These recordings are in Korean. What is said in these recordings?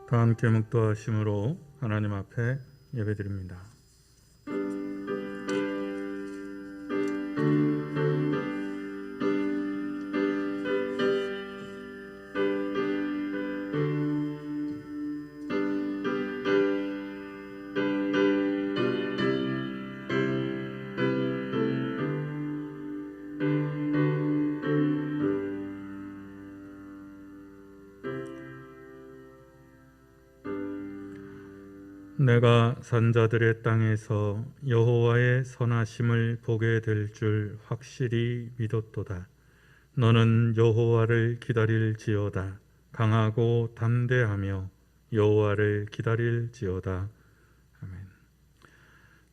다 함께 묵도하심으로 하나님 앞에 예배드립니다. 내가 산자들의 땅에서 여호와의 선하심을 보게 될 줄 확실히 믿었도다. 너는 여호와를 기다릴지어다. 강하고 담대하며 여호와를 기다릴지어다. 아멘.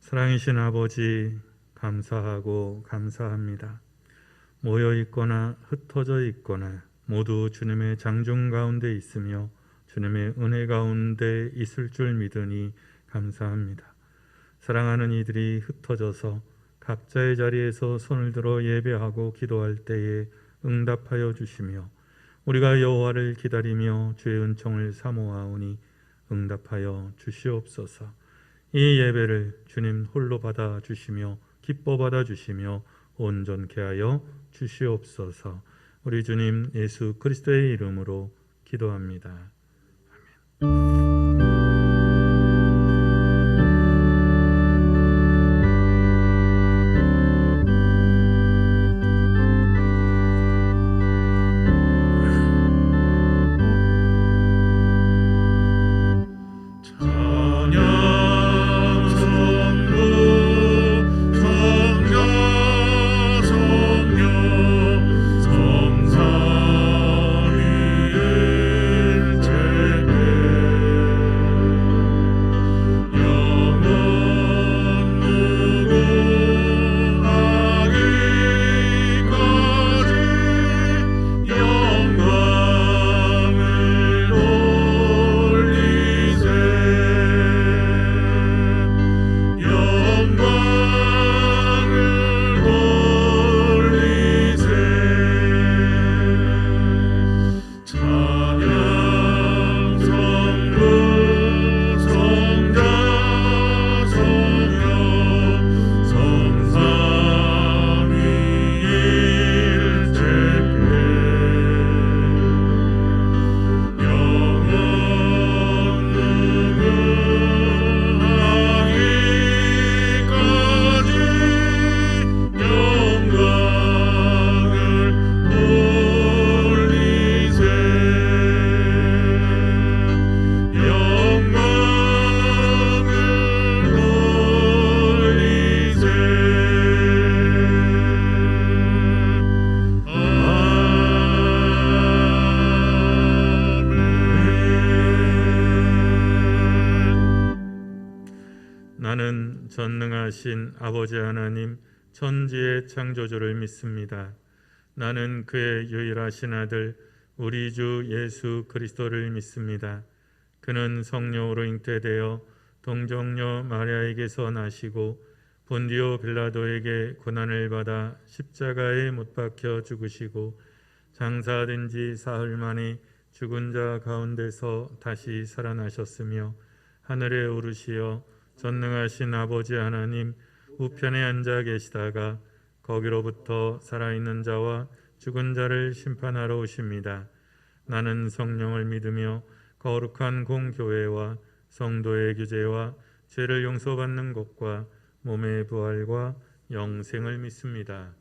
사랑이신 아버지, 감사하고 감사합니다. 모여 있거나 흩어져 있거나 모두 주님의 장중 가운데 있으며 주님의 은혜 가운데 있을 줄 믿으니 감사합니다. 사랑하는 이들이 흩어져서 각자의 자리에서 손을 들어 예배하고 기도할 때에 응답하여 주시며 우리가 여호와를 기다리며 주의 은총을 사모하오니 응답하여 주시옵소서. 이 예배를 주님 홀로 받아 주시며 기뻐 받아 주시며 온전케 하여 주시옵소서. 우리 주님 예수 그리스도의 이름으로 기도합니다. 나는 전능하신 아버지 하나님 천지의 창조주를 믿습니다. 나는 그의 유일하신 아들 우리 주 예수 그리스도를 믿습니다. 그는 성령으로 잉태되어 동정녀 마리아에게서 나시고 본디오 빌라도에게 고난을 받아 십자가에 못 박혀 죽으시고 장사된 지 사흘 만에 죽은 자 가운데서 다시 살아나셨으며 하늘에 오르시어 전능하신 아버지 하나님 우편에 앉아 계시다가 거기로부터 살아있는 자와 죽은 자를 심판하러 오십니다. 나는 성령을 믿으며 거룩한 공교회와 성도의 규제와 죄를 용서받는 것과 몸의 부활과 영생을 믿습니다.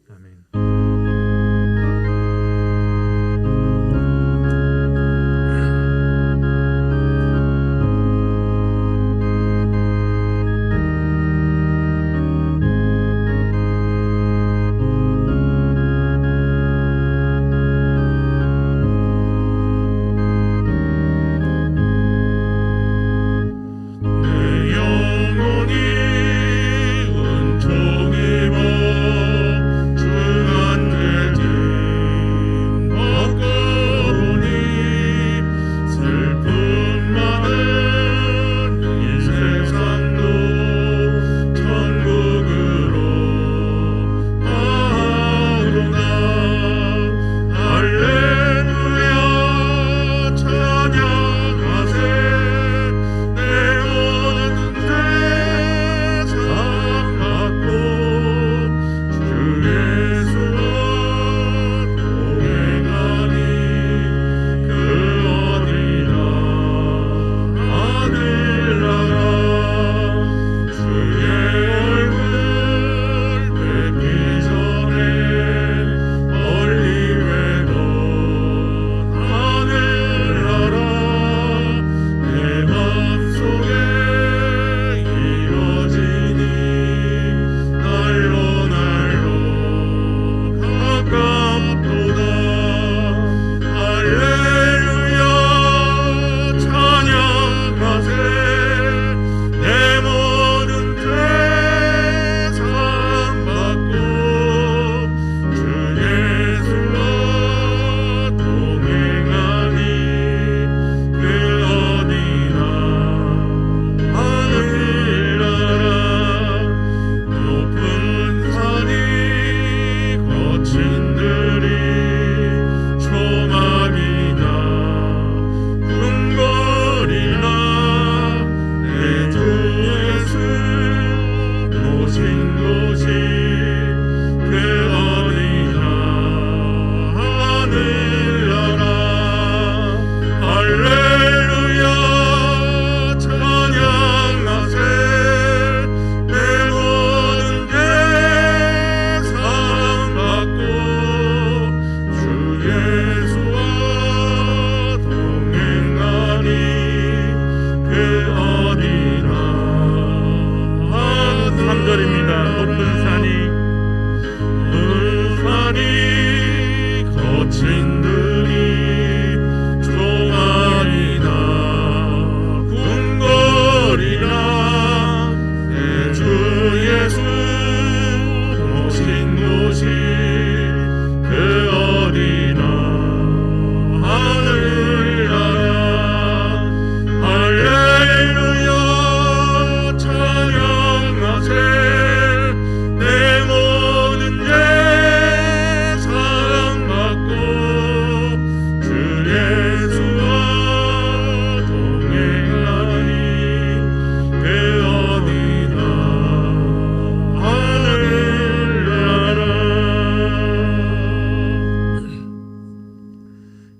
아멘. 영원히 은총입어 주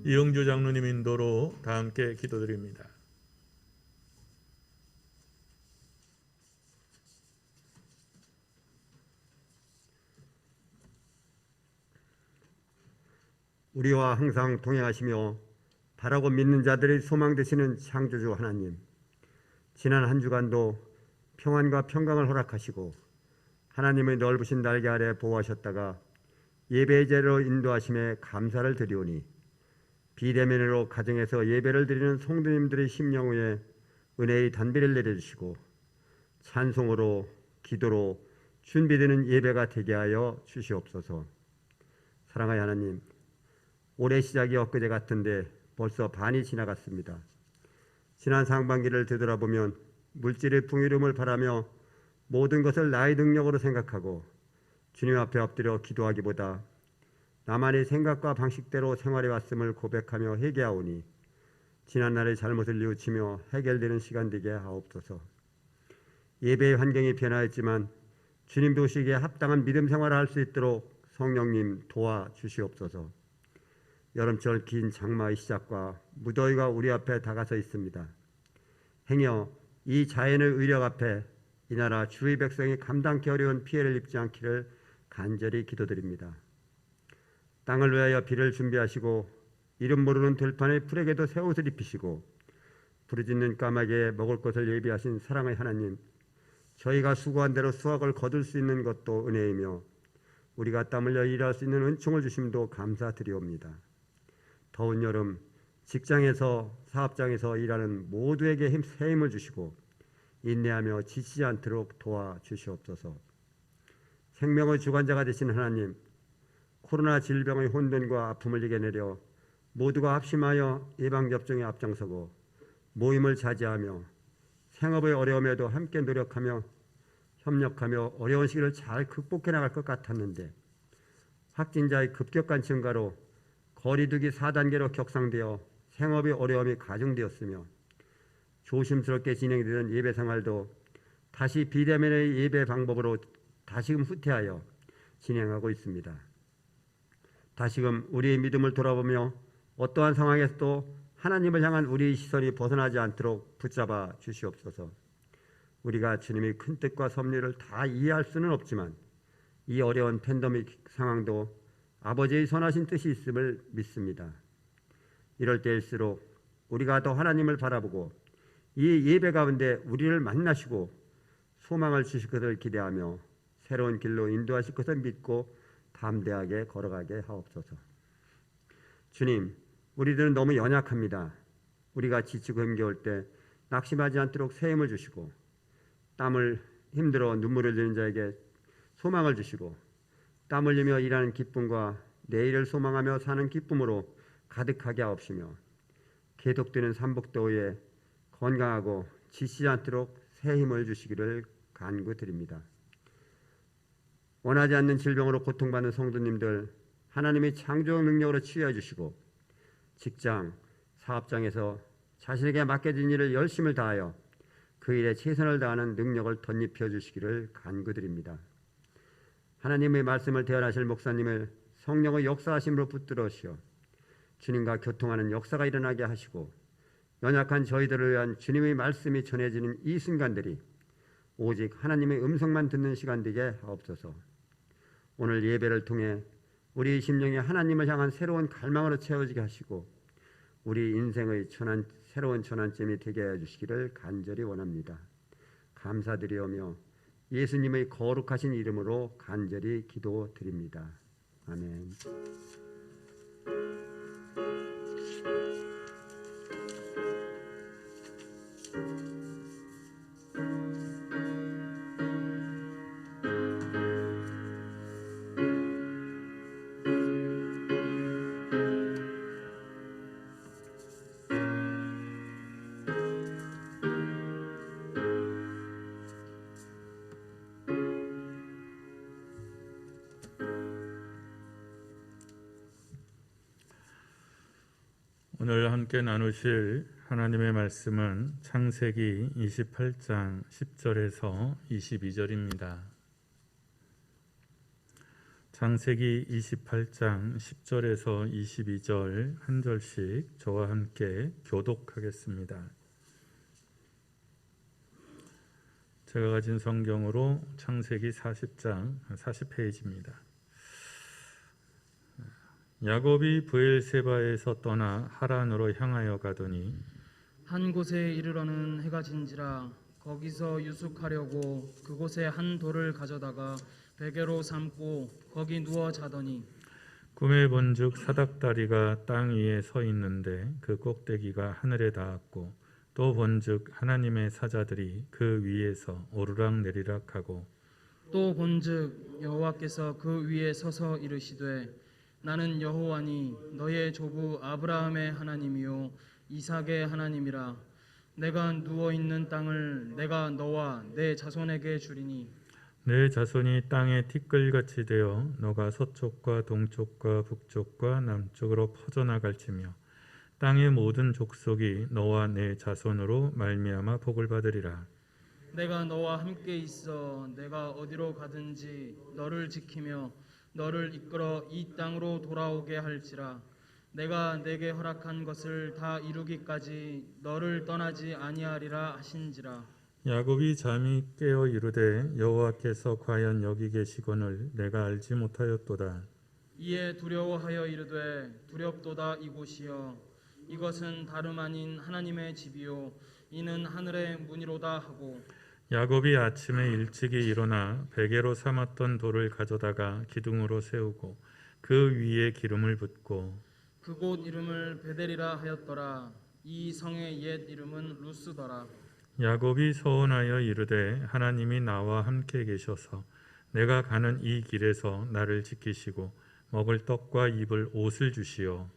이영주 장로님 인도로 다 함께 기도드립니다. 우리와 항상 동행하시며 바라고 믿는 자들의 소망 되시는 창조주 하나님, 지난 한 주간도 평안과 평강을 허락하시고 하나님의 넓으신 날개 아래 보호하셨다가 예배의 자리로 인도하심에 감사를 드리오니, 비대면으로 가정에서 예배를 드리는 성도님들의 심령 위에 은혜의 단비를 내려주시고 찬송으로 기도로 준비되는 예배가 되게 하여 주시옵소서. 사랑하는 하나님, 올해 시작이 엊그제 같은데 벌써 반이 지나갔습니다. 지난 상반기를 되돌아보면 물질의 풍요로움을 바라며 모든 것을 나의 능력으로 생각하고 주님 앞에 엎드려 기도하기보다 나만의 생각과 방식대로 생활해 왔음을 고백하며 회개하오니, 지난날의 잘못을 뉘우치며 해결되는 시간 되게 하옵소서. 예배의 환경이 변화했지만 주님 보시기에 합당한 믿음 생활을 할 수 있도록 성령님 도와주시옵소서. 여름철 긴 장마의 시작과 무더위가 우리 앞에 다가서 있습니다. 행여 이 자연의 의력 앞에 이 나라 주의 백성이 감당기 어려운 피해를 입지 않기를 간절히 기도드립니다. 땅을 위하여 비를 준비하시고 이름 모르는 들판의 풀에게도 새 옷을 입히시고 부르짖는 까마귀에 먹을 것을 예비하신 사랑의 하나님, 저희가 수고한 대로 수확을 거둘 수 있는 것도 은혜이며 우리가 땀 흘려 일할 수 있는 은총을 주심도 감사드리옵니다. 더운 여름 직장에서 사업장에서 일하는 모두에게 새 힘을 주시고 인내하며 지치지 않도록 도와주시옵소서. 생명의 주관자가 되신 하나님, 코로나 질병의 혼돈과 아픔을 이겨내려 모두가 합심하여 예방접종에 앞장서고 모임을 자제하며 생업의 어려움에도 함께 노력하며 협력하며 어려운 시기를 잘 극복해 나갈 것 같았는데, 확진자의 급격한 증가로 거리두기 4단계로 격상되어 생업의 어려움이 가중되었으며 조심스럽게 진행되는 예배 생활도 다시 비대면의 예배 방법으로 다시금 후퇴하여 진행하고 있습니다. 다시금 우리의 믿음을 돌아보며 어떠한 상황에서도 하나님을 향한 우리의 시선이 벗어나지 않도록 붙잡아 주시옵소서. 우리가 주님의 큰 뜻과 섭리를 다 이해할 수는 없지만 이 어려운 팬데믹 상황도 아버지의 선하신 뜻이 있음을 믿습니다. 이럴 때일수록 우리가 더 하나님을 바라보고 이 예배 가운데 우리를 만나시고 소망을 주실 것을 기대하며 새로운 길로 인도하실 것을 믿고 담대하게 걸어가게 하옵소서. 주님, 우리들은 너무 연약합니다. 우리가 지치고 힘겨울 때 낙심하지 않도록 새 힘을 주시고 땀을 힘들어 눈물을 흘리는 자에게 소망을 주시고 땀 흘리며 일하는 기쁨과 내일을 소망하며 사는 기쁨으로 가득하게 하옵시며 계속되는 삼복더위에 건강하고 지치지 않도록 새 힘을 주시기를 간구드립니다. 원하지 않는 질병으로 고통받는 성도님들 하나님의 창조 능력으로 치유해 주시고 직장, 사업장에서 자신에게 맡겨진 일을 열심을 다하여 그 일에 최선을 다하는 능력을 덧입혀 주시기를 간구드립니다. 하나님의 말씀을 대언하실 목사님을 성령의 역사하심으로 붙들으시어 주님과 교통하는 역사가 일어나게 하시고 연약한 저희들을 위한 주님의 말씀이 전해지는 이 순간들이 오직 하나님의 음성만 듣는 시간 되게 하옵소서. 오늘 예배를 통해 우리 심령이 하나님을 향한 새로운 갈망으로 채워지게 하시고 우리 인생의 새로운 전환점이 되게 해주시기를 간절히 원합니다. 감사드리오며 예수님의 거룩하신 이름으로 간절히 기도드립니다. 아멘. 오늘 함께 나누실 하나님의 말씀은 창세기 28장 10절에서 22절입니다. 창세기 28장 10절에서 22절 한 절씩 저와 함께 교독하겠습니다. 제가 가진 성경으로 창세기 40장 40페이지입니다. 야곱이 브엘세바에서 떠나 하란으로 향하여 가더니 한 곳에 이르러는 해가 진지라 거기서 유숙하려고 그곳에 한 돌을 가져다가 베개로 삼고 거기 누워 자더니 꿈에 본즉 사닥다리가 땅 위에 서 있는데 그 꼭대기가 하늘에 닿았고 또 본즉 하나님의 사자들이 그 위에서 오르락내리락하고 또 본즉 여호와께서 그 위에 서서 이르시되 나는 여호와니 너의 조부 아브라함의 하나님이요 이삭의 하나님이라. 내가 누워 있는 땅을 내가 너와 내 자손에게 주리니 내 자손이 땅에 티끌같이 되어 너가 서쪽과 동쪽과 북쪽과 남쪽으로 퍼져나갈지며 땅의 모든 족속이 너와 내 자손으로 말미암아 복을 받으리라. 내가 너와 함께 있어 내가 어디로 가든지 너를 지키며 너를 이끌어 이 땅으로 돌아오게 할지라. 내가 내게 허락한 것을 다 이루기까지 너를 떠나지 아니하리라 하신지라. 야곱이 잠이 깨어 이르되 여호와께서 과연 여기 계시거늘 내가 알지 못하였도다. 이에 두려워하여 이르되 두렵도다 이곳이여 이것은 다름 아닌 하나님의 집이요 이는 하늘의 문이로다 하고 야곱이 아침에 일찍이 일어나 베개로 삼았던 돌을 가져다가 기둥으로 세우고 그 위에 기름을 붓고 그곳 이름을 베델이라 하였더라. 이 성의 옛 이름은 루스더라. 야곱이 서원하여 이르되 하나님이 나와 함께 계셔서 내가 가는 이 길에서 나를 지키시고 먹을 떡과 입을 옷을 주시오.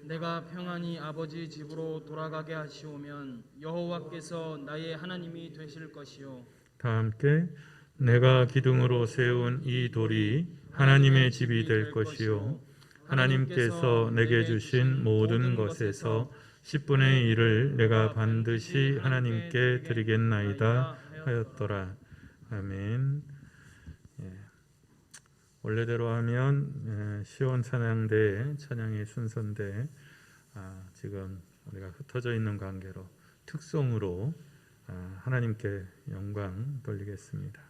내가 평안히 아버지 집으로 돌아가게 하시오면 여호와께서 나의 하나님이 되실 것이요 다 함께 내가 기둥으로 세운 이 돌이 하나님의 집이 될 것이요 하나님께서 내게 주신 모든 것에서 10분의 1을 내가 반드시 하나님께 드리겠나이다 하였더라. 아멘. 원래대로 하면 시온 찬양대의 찬양의 순서인데 지금 우리가 흩어져 있는 관계로 특송으로 하나님께 영광 돌리겠습니다.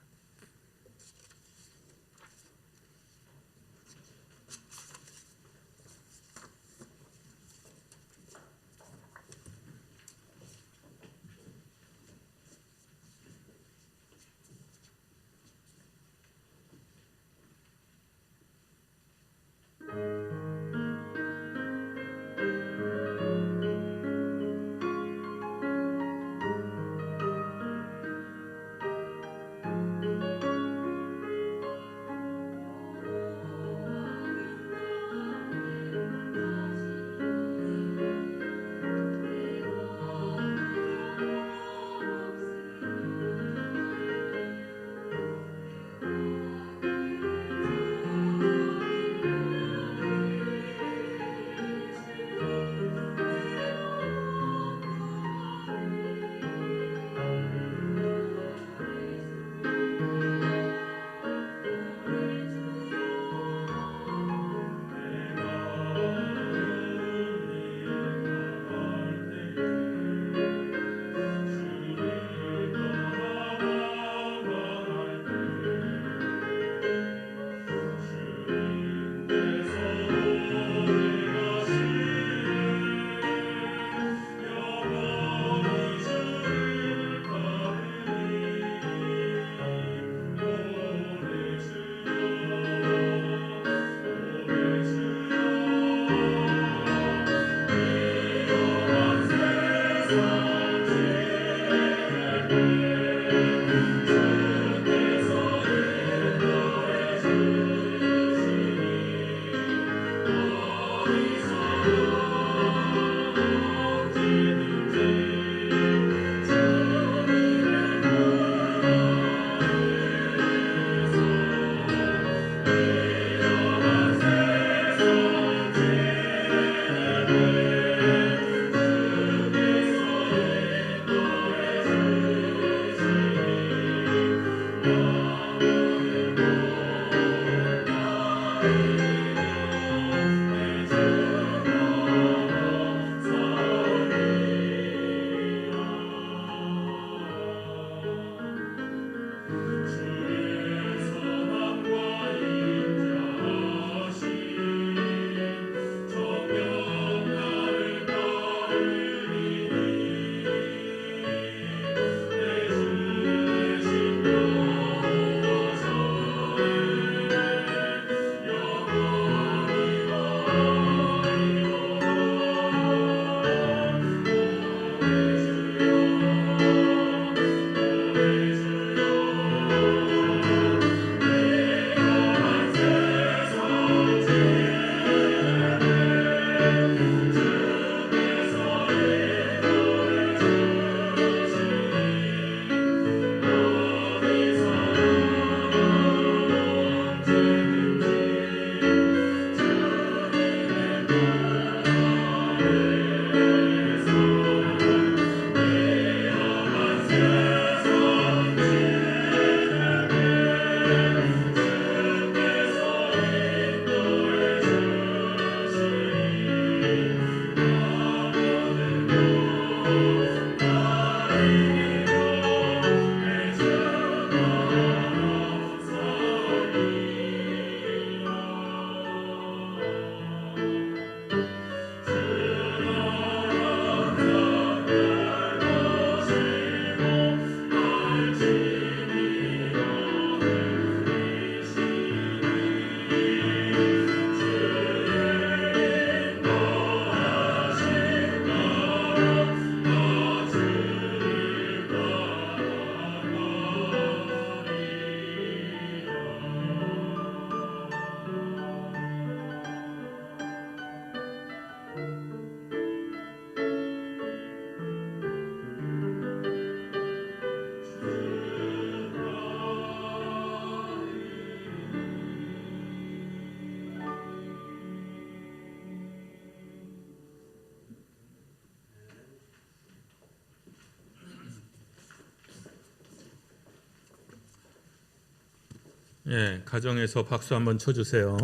예, 가정에서 박수 한번 쳐주세요.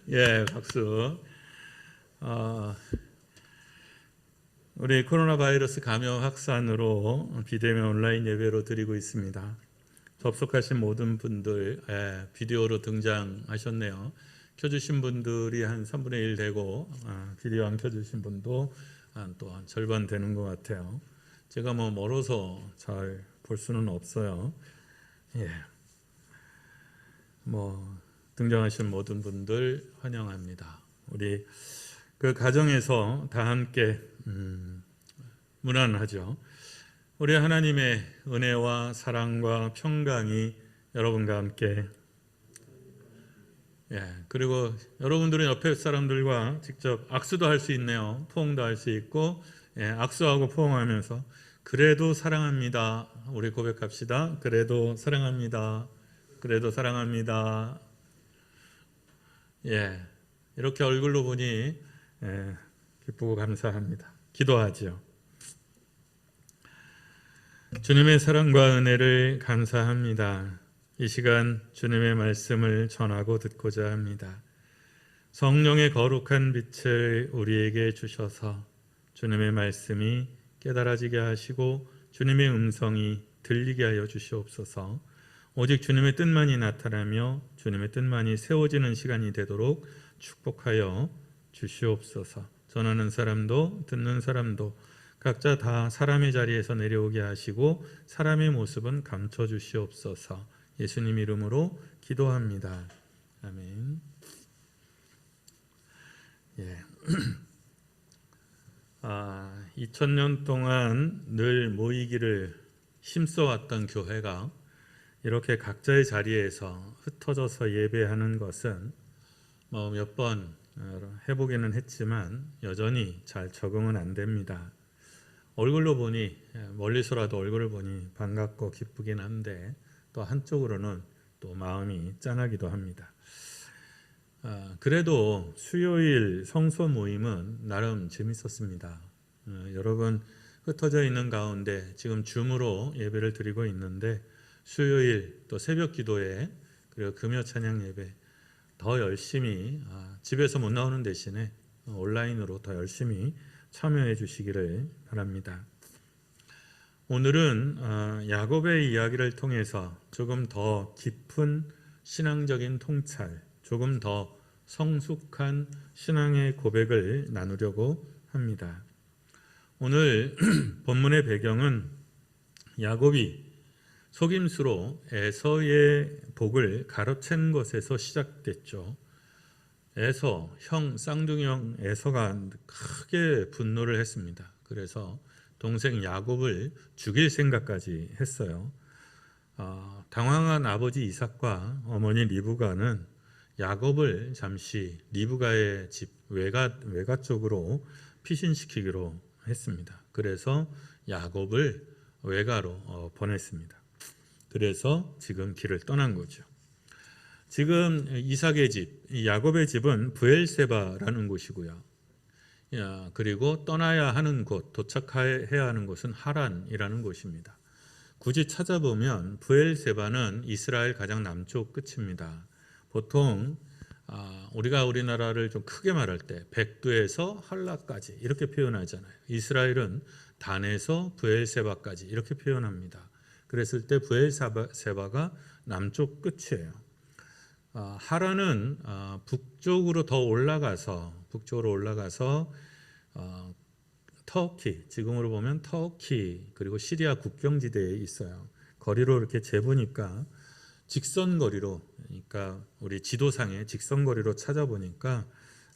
예, 박수. 우리 코로나 바이러스 감염 확산으로 비대면 온라인 예배로 드리고 있습니다. 접속하신 모든 분들 비디오로 등장하셨네요. 켜주신 분들이 한 3분의 1 되고 비디오 안 켜주신 분도 또 한 절반 되는 것 같아요. 제가 멀어서 잘 볼 수는 없어요. 예, 등장하신 모든 분들 환영합니다. 우리 그 가정에서 다 함께 문안하죠. 우리 하나님의 은혜와 사랑과 평강이 여러분과 함께 그리고 여러분들은 옆에 사람들과 직접 악수도 할 수 있네요. 포옹도 할 수 있고 악수하고 포옹하면서 그래도 사랑합니다. 우리 고백합시다. 그래도 사랑합니다. 그래도 사랑합니다. 이렇게 얼굴로 보니 기쁘고 감사합니다. 기도하죠. 주님의 사랑과 은혜를 감사합니다. 이 시간 주님의 말씀을 전하고 듣고자 합니다. 성령의 거룩한 빛을 우리에게 주셔서 주님의 말씀이 깨달아지게 하시고 주님의 음성이 들리게 하여 주시옵소서. 오직 주님의 뜻만이 나타나며 주님의 뜻만이 세워지는 시간이 되도록 축복하여 주시옵소서. 전하는 사람도 듣는 사람도 각자 다 사람의 자리에서 내려오게 하시고 사람의 모습은 감춰 주시옵소서. 예수님 이름으로 기도합니다. 아멘. 2000년 동안 늘 모이기를 힘써왔던 교회가 이렇게 각자의 자리에서 흩어져서 예배하는 것은 몇 번 해보기는 했지만 여전히 잘 적응은 안 됩니다. 얼굴로 보니 멀리서라도 얼굴을 보니 반갑고 기쁘긴 한데 또 한쪽으로는 또 마음이 짠하기도 합니다. 그래도 수요일 성소 모임은 나름 재밌었습니다. 여러분 흩어져 있는 가운데 지금 줌으로 예배를 드리고 있는데 수요일 또 새벽 기도회 그리고 금요 찬양 예배 더 열심히 집에서 못 나오는 대신에 온라인으로 더 열심히 참여해 주시기를 바랍니다. 오늘은 야곱의 이야기를 통해서 조금 더 깊은 신앙적인 통찰, 조금 더 성숙한 신앙의 고백을 나누려고 합니다. 오늘 본문의 배경은 야곱이 속임수로 에서의 복을 가로챈 것에서 시작됐죠. 에서, 쌍둥이 형 에서가 크게 분노를 했습니다. 그래서 동생 야곱을 죽일 생각까지 했어요. 당황한 아버지 이삭과 어머니 리브가는 야곱을 잠시 리브가의 집 외가 쪽으로 피신시키기로 했습니다. 그래서 야곱을 외가로 보냈습니다. 그래서 지금 길을 떠난 거죠. 지금 이삭의 집, 야곱의 집은 브엘세바라는 곳이고요. 그리고 떠나야 하는 곳, 도착해야 하는 곳은 하란이라는 곳입니다. 굳이 찾아보면 브엘세바는 이스라엘 가장 남쪽 끝입니다. 보통 우리가 우리나라를 좀 크게 말할 때 백두에서 할라까지 이렇게 표현하잖아요. 이스라엘은 단에서 브엘세바까지 이렇게 표현합니다. 그랬을 때 브엘세바가 남쪽 끝이에요. 하란은 북쪽으로 더 올라가서 터키, 지금으로 보면 터키 그리고 시리아 국경지대에 있어요. 거리로 이렇게 재보니까 직선거리로, 그러니까 우리 지도상에 직선거리로 찾아보니까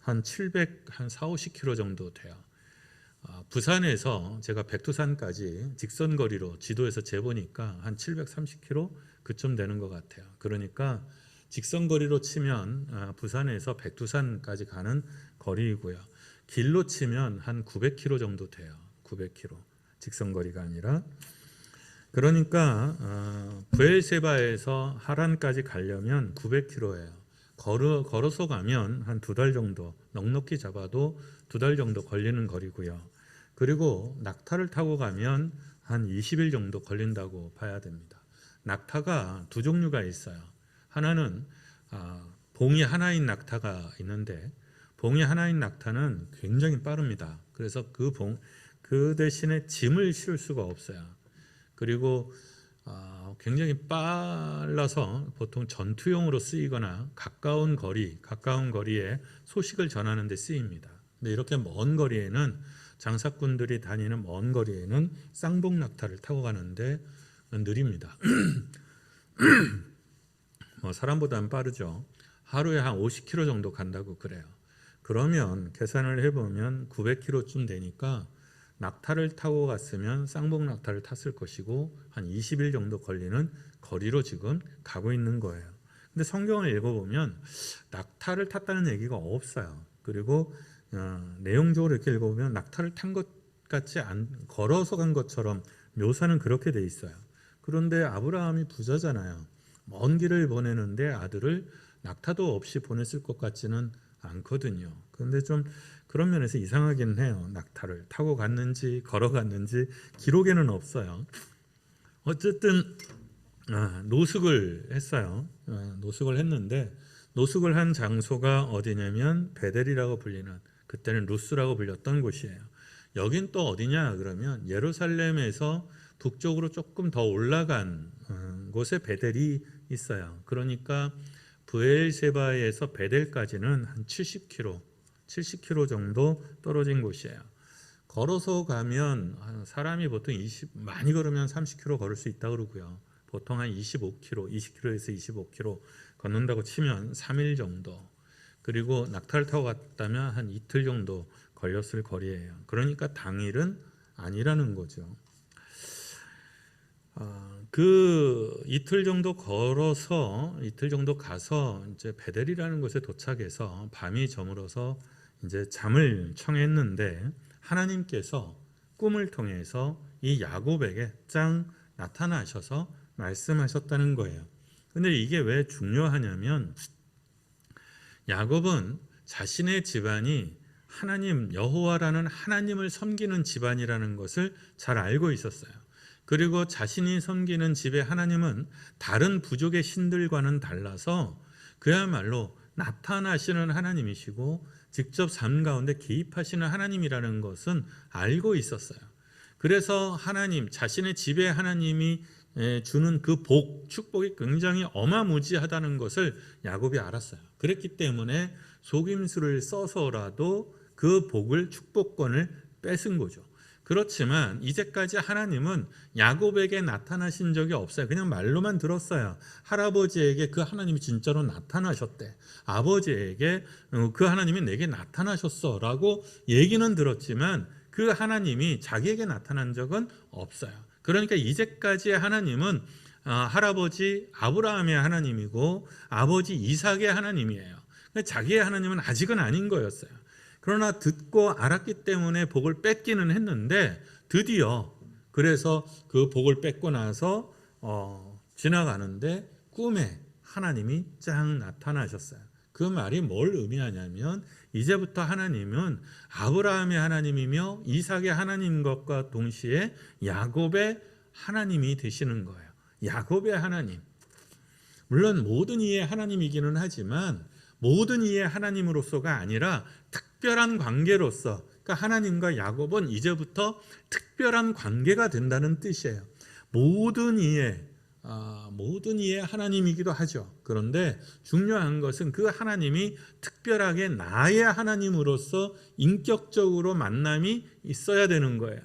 한 4-50km 정도 돼요. 부산에서 제가 백두산까지 직선거리로 지도에서 재보니까 한 730km 그쯤 되는 것 같아요. 그러니까 직선거리로 치면 부산에서 백두산까지 가는 거리이고요. 길로 치면 한 900km 정도 돼요. 900km 직선거리가 아니라. 그러니까 브엘세바에서 하란까지 가려면 900km예요. 걸어서 가면 한 2달 정도, 넉넉히 잡아도 2달 정도 걸리는 거리고요. 그리고 낙타를 타고 가면 한 20일 정도 걸린다고 봐야 됩니다. 낙타가 두 종류가 있어요. 하나는 봉이 하나인 낙타가 있는데, 봉이 하나인 낙타는 굉장히 빠릅니다. 그래서 그 대신에 짐을 실을 수가 없어요. 그리고 굉장히 빨라서 보통 전투용으로 쓰이거나 가까운 거리에 소식을 전하는 데 쓰입니다. 근데 이렇게 먼 거리에는, 장사꾼들이 다니는 먼 거리에는 쌍봉 낙타를 타고 가는데 느립니다. 사람보다는 빠르죠. 하루에 한 50km 정도 간다고 그래요. 그러면 계산을 해보면 900km쯤 되니까 낙타를 타고 갔으면 쌍봉 낙타를 탔을 것이고 한 20일 정도 걸리는 거리로 지금 가고 있는 거예요. 근데 성경을 읽어보면 낙타를 탔다는 얘기가 없어요. 그리고 내용적으로 이렇게 읽어보면 낙타를 탄 것 같지 걸어서 간 것처럼 묘사는 그렇게 돼 있어요. 그런데 아브라함이 부자잖아요. 먼 길을 보내는데 아들을 낙타도 없이 보냈을 것 같지는 않거든요. 그런데 좀 그런 면에서 이상하긴 해요. 낙타를 타고 갔는지 걸어갔는지 기록에는 없어요. 어쨌든 노숙을 했어요. 노숙을 했는데, 노숙을 한 장소가 어디냐면 베델이라고 불리는, 그때는 루스라고 불렸던 곳이에요. 여긴 또 어디냐 그러면 예루살렘에서 북쪽으로 조금 더 올라간 곳에 베델이 있어요. 그러니까 브엘세바에서 베델까지는 한 70km 정도 떨어진 곳이에요. 걸어서 가면 사람이 보통 많이 걸으면 30km 걸을 수 있다고 그러고요. 보통 한 20km에서 25km 걷는다고 치면 3일 정도. 그리고 낙타를 타고 갔다면 한 이틀 정도 걸렸을 거리예요. 그러니까 당일은 아니라는 거죠. 그 이틀 정도 가서 이제 베델이라는 곳에 도착해서 밤이 저물어서 이제 잠을 청했는데, 하나님께서 꿈을 통해서 이 야곱에게 짱 나타나셔서 말씀하셨다는 거예요. 근데 이게 왜 중요하냐면, 야곱은 자신의 집안이 하나님 여호와라는 하나님을 섬기는 집안이라는 것을 잘 알고 있었어요. 그리고 자신이 섬기는 집의 하나님은 다른 부족의 신들과는 달라서 그야말로 나타나시는 하나님이시고 직접 삶 가운데 개입하시는 하나님이라는 것은 알고 있었어요. 그래서 하나님, 자신의 집의 하나님이 주는 그 축복이 굉장히 어마무지하다는 것을 야곱이 알았어요. 그랬기 때문에 속임수를 써서라도 그 축복권을 뺏은 거죠. 그렇지만 이제까지 하나님은 야곱에게 나타나신 적이 없어요. 그냥 말로만 들었어요. 할아버지에게 그 하나님이 진짜로 나타나셨대. 아버지에게 그 하나님이 내게 나타나셨어 라고 얘기는 들었지만 그 하나님이 자기에게 나타난 적은 없어요. 그러니까 이제까지 하나님은 할아버지 아브라함의 하나님이고 아버지 이삭의 하나님이에요. 자기의 하나님은 아직은 아닌 거였어요. 그러나 듣고 알았기 때문에 복을 뺏기는 했는데, 드디어 그래서 그 복을 뺏고 나서 지나가는데 꿈에 하나님이 짱 나타나셨어요. 그 말이 뭘 의미하냐면, 이제부터 하나님은 아브라함의 하나님이며 이삭의 하나님 것과 동시에 야곱의 하나님이 되시는 거예요. 야곱의 하나님. 물론 모든 이의 하나님이기는 하지만 모든 이의 하나님으로서가 아니라 특별한 관계로서, 그러니까 하나님과 야곱은 이제부터 특별한 관계가 된다는 뜻이에요. 모든 이의 하나님이기도 하죠. 그런데 중요한 것은 그 하나님이 특별하게 나의 하나님으로서 인격적으로 만남이 있어야 되는 거예요.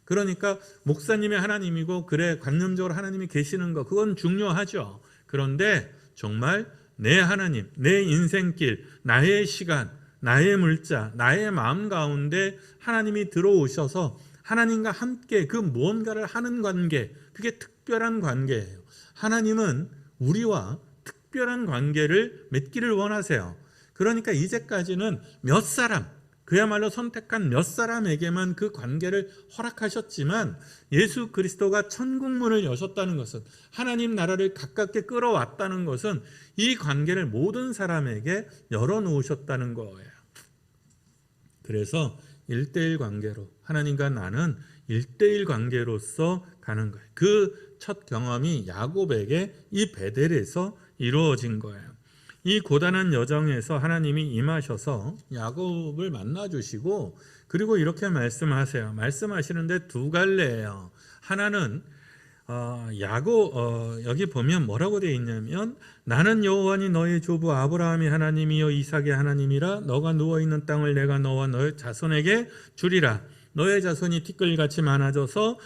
그러니까 목사님의 하나님이고 그래 관념적으로 하나님이 계시는 거, 그건 중요하죠. 그런데 정말 내 하나님, 내 인생길, 나의 시간, 나의 물자, 나의 마음 가운데 하나님이 들어오셔서 하나님과 함께 그 무언가를 하는 관계, 그게 특별한 관계예요. 하나님은 우리와 특별한 관계를 맺기를 원하세요. 그러니까 이제까지는 몇 사람, 그야말로 선택한 몇 사람에게만 그 관계를 허락하셨지만, 예수 그리스도가 천국문을 여셨다는 것은, 하나님 나라를 가깝게 끌어왔다는 것은 이 관계를 모든 사람에게 열어놓으셨다는 거예요. 그래서 1대1 관계로 하나님과 나는 1대1 관계로서 가는 거예요. 그 첫 경험이 야곱에게 이 베델에서 이루어진 거예요. 이 고단한 여정에서 하나님이 임하셔서 야곱을 만나주시고 그리고 이렇게 말씀하세요. 말씀하시는데 두 갈래예요. 하나는 여기 보면 뭐라고 되어 있냐면 나는 여호와니 너의 조부 아브라함의 하나님이요 이삭의 하나님이라 너가 누워있는 땅을 내가 너와 너의 자손에게 주리라. 너의 자손이 티끌같이 많아져서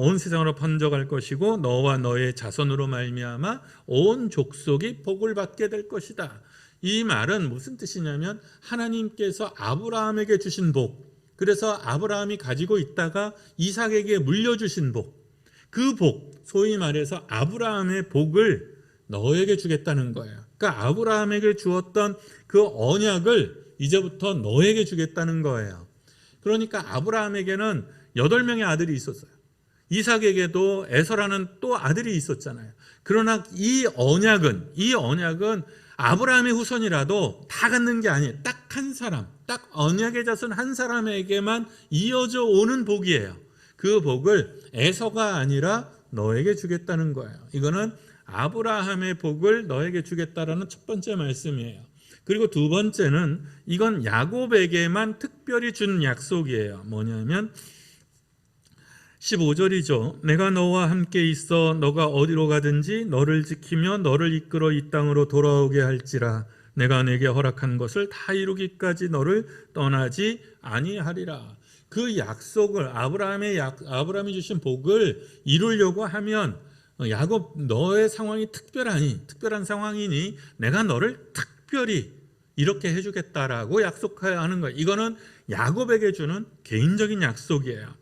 온 세상으로 번져갈 것이고 너와 너의 자손으로 말미암아 온 족속이 복을 받게 될 것이다. 이 말은 무슨 뜻이냐면 하나님께서 아브라함에게 주신 복, 그래서 아브라함이 가지고 있다가 이삭에게 물려주신 복, 그 복, 소위 말해서 아브라함의 복을 너에게 주겠다는 거예요. 그러니까 아브라함에게 주었던 그 언약을 이제부터 너에게 주겠다는 거예요. 그러니까 아브라함에게는 8명의 아들이 있었어요. 이삭에게도 에서라는 또 아들이 있었잖아요. 그러나 이 언약은 아브라함의 후손이라도 다 갖는 게 아니에요. 딱 한 사람, 딱 언약의 자손 한 사람에게만 이어져 오는 복이에요. 그 복을 에서가 아니라 너에게 주겠다는 거예요. 이거는 아브라함의 복을 너에게 주겠다라는 첫 번째 말씀이에요. 그리고 두 번째는 이건 야곱에게만 특별히 준 약속이에요. 뭐냐면 15절이죠. 내가 너와 함께 있어 너가 어디로 가든지 너를 지키며 너를 이끌어 이 땅으로 돌아오게 할지라. 내가 내게 허락한 것을 다 이루기까지 너를 떠나지 아니하리라. 그 약속을 아브라함이 주신 복을 이루려고 하면 야곱 너의 상황이 특별한 상황이니 내가 너를 특별히 이렇게 해주겠다라고 약속하는 거예요. 이거는 야곱에게 주는 개인적인 약속이에요.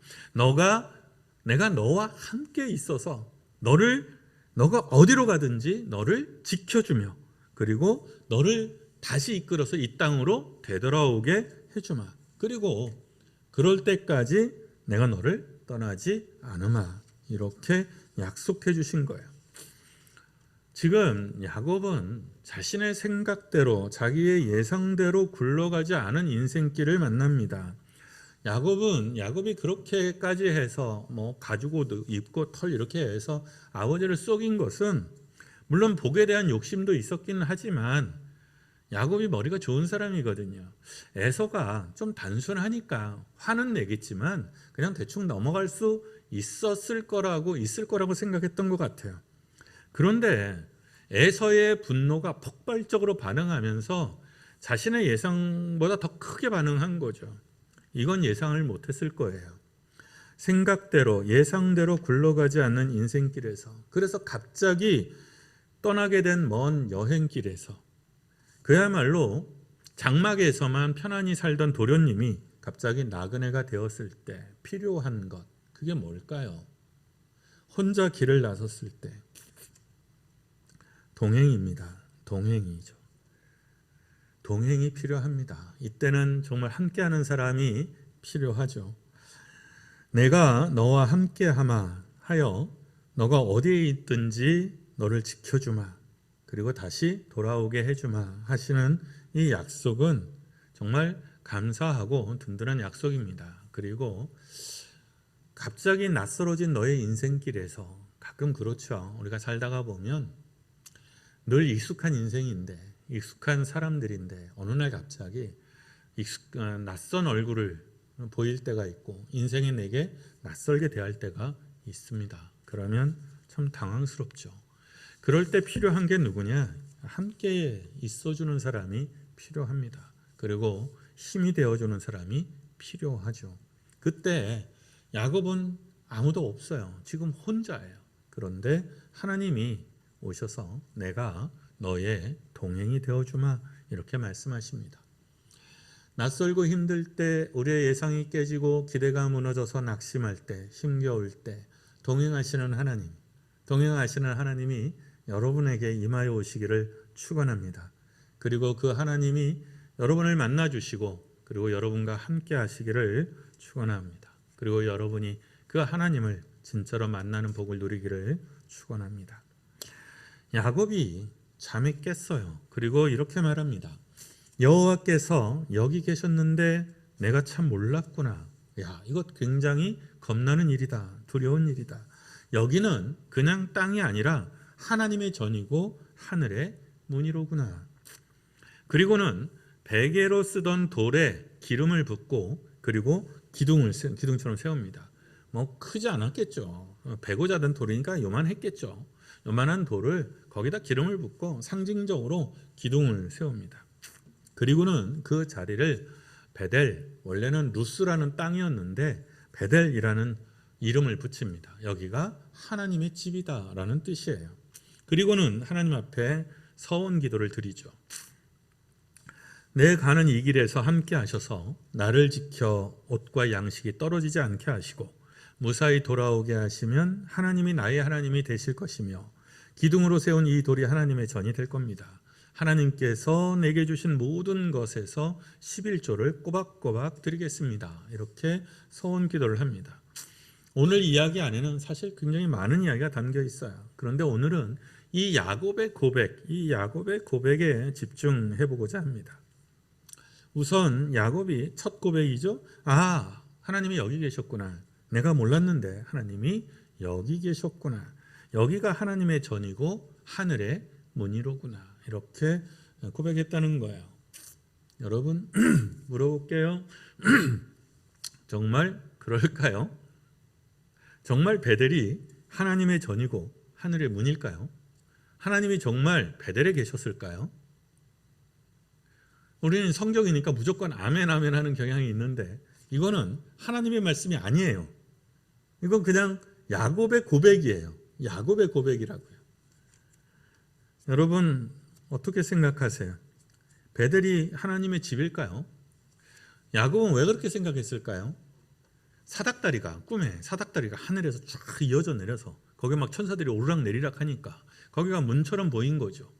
내가 너와 함께 있어서 너가 어디로 가든지 너를 지켜주며 그리고 너를 다시 이끌어서 이 땅으로 되돌아오게 해주마. 그리고 그럴 때까지 내가 너를 떠나지 않으마. 이렇게 약속해 주신 거예요. 지금 야곱은 자신의 생각대로 자기의 예상대로 굴러가지 않은 인생길을 만납니다. 야곱이 그렇게까지 해서 가지고 입고 털 이렇게 해서 아버지를 속인 것은 물론 복에 대한 욕심도 있었긴 하지만 야곱이 머리가 좋은 사람이거든요. 에서가 좀 단순하니까 화는 내겠지만 그냥 대충 넘어갈 수 있을 거라고 생각했던 것 같아요. 그런데 에서의 분노가 폭발적으로 반응하면서 자신의 예상보다 더 크게 반응한 거죠. 이건 예상을 못했을 거예요. 생각대로 예상대로 굴러가지 않는 인생길에서, 그래서 갑자기 떠나게 된 먼 여행길에서, 그야말로 장막에서만 편안히 살던 도련님이 갑자기 나그네가 되었을 때 필요한 것, 그게 뭘까요? 혼자 길을 나섰을 때 동행입니다. 동행이죠. 동행이 필요합니다. 이때는 정말 함께하는 사람이 필요하죠. 내가 너와 함께하마 하여 너가 어디에 있든지 너를 지켜주마 그리고 다시 돌아오게 해주마 하시는 이 약속은 정말 감사하고 든든한 약속입니다. 그리고 갑자기 낯설어진 너의 인생길에서 가끔 그렇죠. 우리가 살다가 보면 늘 익숙한 인생인데 익숙한 사람들인데 어느 날 갑자기 낯선 얼굴을 보일 때가 있고 인생이 내게 낯설게 대할 때가 있습니다. 그러면 참 당황스럽죠. 그럴 때 필요한 게 누구냐? 함께 있어주는 사람이 필요합니다. 그리고 힘이 되어주는 사람이 필요하죠. 그때 야곱은 아무도 없어요. 지금 혼자예요. 그런데 하나님이 오셔서 내가 너의 동행이 되어주마 이렇게 말씀하십니다. 낯설고 힘들 때, 우리의 예상이 깨지고 기대가 무너져서 낙심할 때, 힘겨울 때 동행하시는 하나님이 여러분에게 임하여 오시기를 축원합니다. 그리고 그 하나님이 여러분을 만나주시고 그리고 여러분과 함께 하시기를 축원합니다. 그리고 여러분이 그 하나님을 진짜로 만나는 복을 누리기를 축원합니다. 야곱이 잠이 깼어요. 그리고 이렇게 말합니다. 여호와께서 여기 계셨는데 내가 참 몰랐구나. 야, 이거 굉장히 겁나는 일이다. 두려운 일이다. 여기는 그냥 땅이 아니라 하나님의 전이고 하늘의 문이로구나. 그리고는 베개로 쓰던 돌에 기름을 붓고 그리고 기둥처럼 세웁니다. 뭐 크지 않았겠죠. 베고 자던 돌이니까 요만했겠죠. 요만한 돌을 거기다 기름을 붓고 상징적으로 기둥을 세웁니다. 그리고는 그 자리를 베델, 원래는 루스라는 땅이었는데 베델이라는 이름을 붙입니다. 여기가 하나님의 집이다라는 뜻이에요. 그리고는 하나님 앞에 서원 기도를 드리죠. 내 가는 이 길에서 함께 하셔서 나를 지켜 옷과 양식이 떨어지지 않게 하시고 무사히 돌아오게 하시면 하나님이 나의 하나님이 되실 것이며 기둥으로 세운 이 돌이 하나님의 전이 될 겁니다. 하나님께서 내게 주신 모든 것에서 11조를 꼬박꼬박 드리겠습니다. 이렇게 서원 기도를 합니다. 오늘 이야기 안에는 사실 굉장히 많은 이야기가 담겨 있어요. 그런데 오늘은 이 야곱의 고백에 집중해 보고자 합니다. 우선 야곱이 첫 고백이죠. 아, 하나님이 여기 계셨구나. 내가 몰랐는데 하나님이 여기 계셨구나. 여기가 하나님의 전이고 하늘의 문이로구나. 이렇게 고백했다는 거예요. 여러분 물어볼게요. 정말 그럴까요? 정말 베델이 하나님의 전이고 하늘의 문일까요? 하나님이 정말 베델에 계셨을까요? 우리는 성경이니까 무조건 아멘 아멘 하는 경향이 있는데 이거는 하나님의 말씀이 아니에요. 이건 그냥 야곱의 고백이에요. 야곱의 고백이라고요. 여러분 어떻게 생각하세요? 베델이 하나님의 집일까요? 야곱은 왜 그렇게 생각했을까요? 꿈에 사닥다리가 하늘에서 쫙 이어져 내려서 거기에 막 천사들이 오르락내리락 하니까 거기가 문처럼 보인 거죠.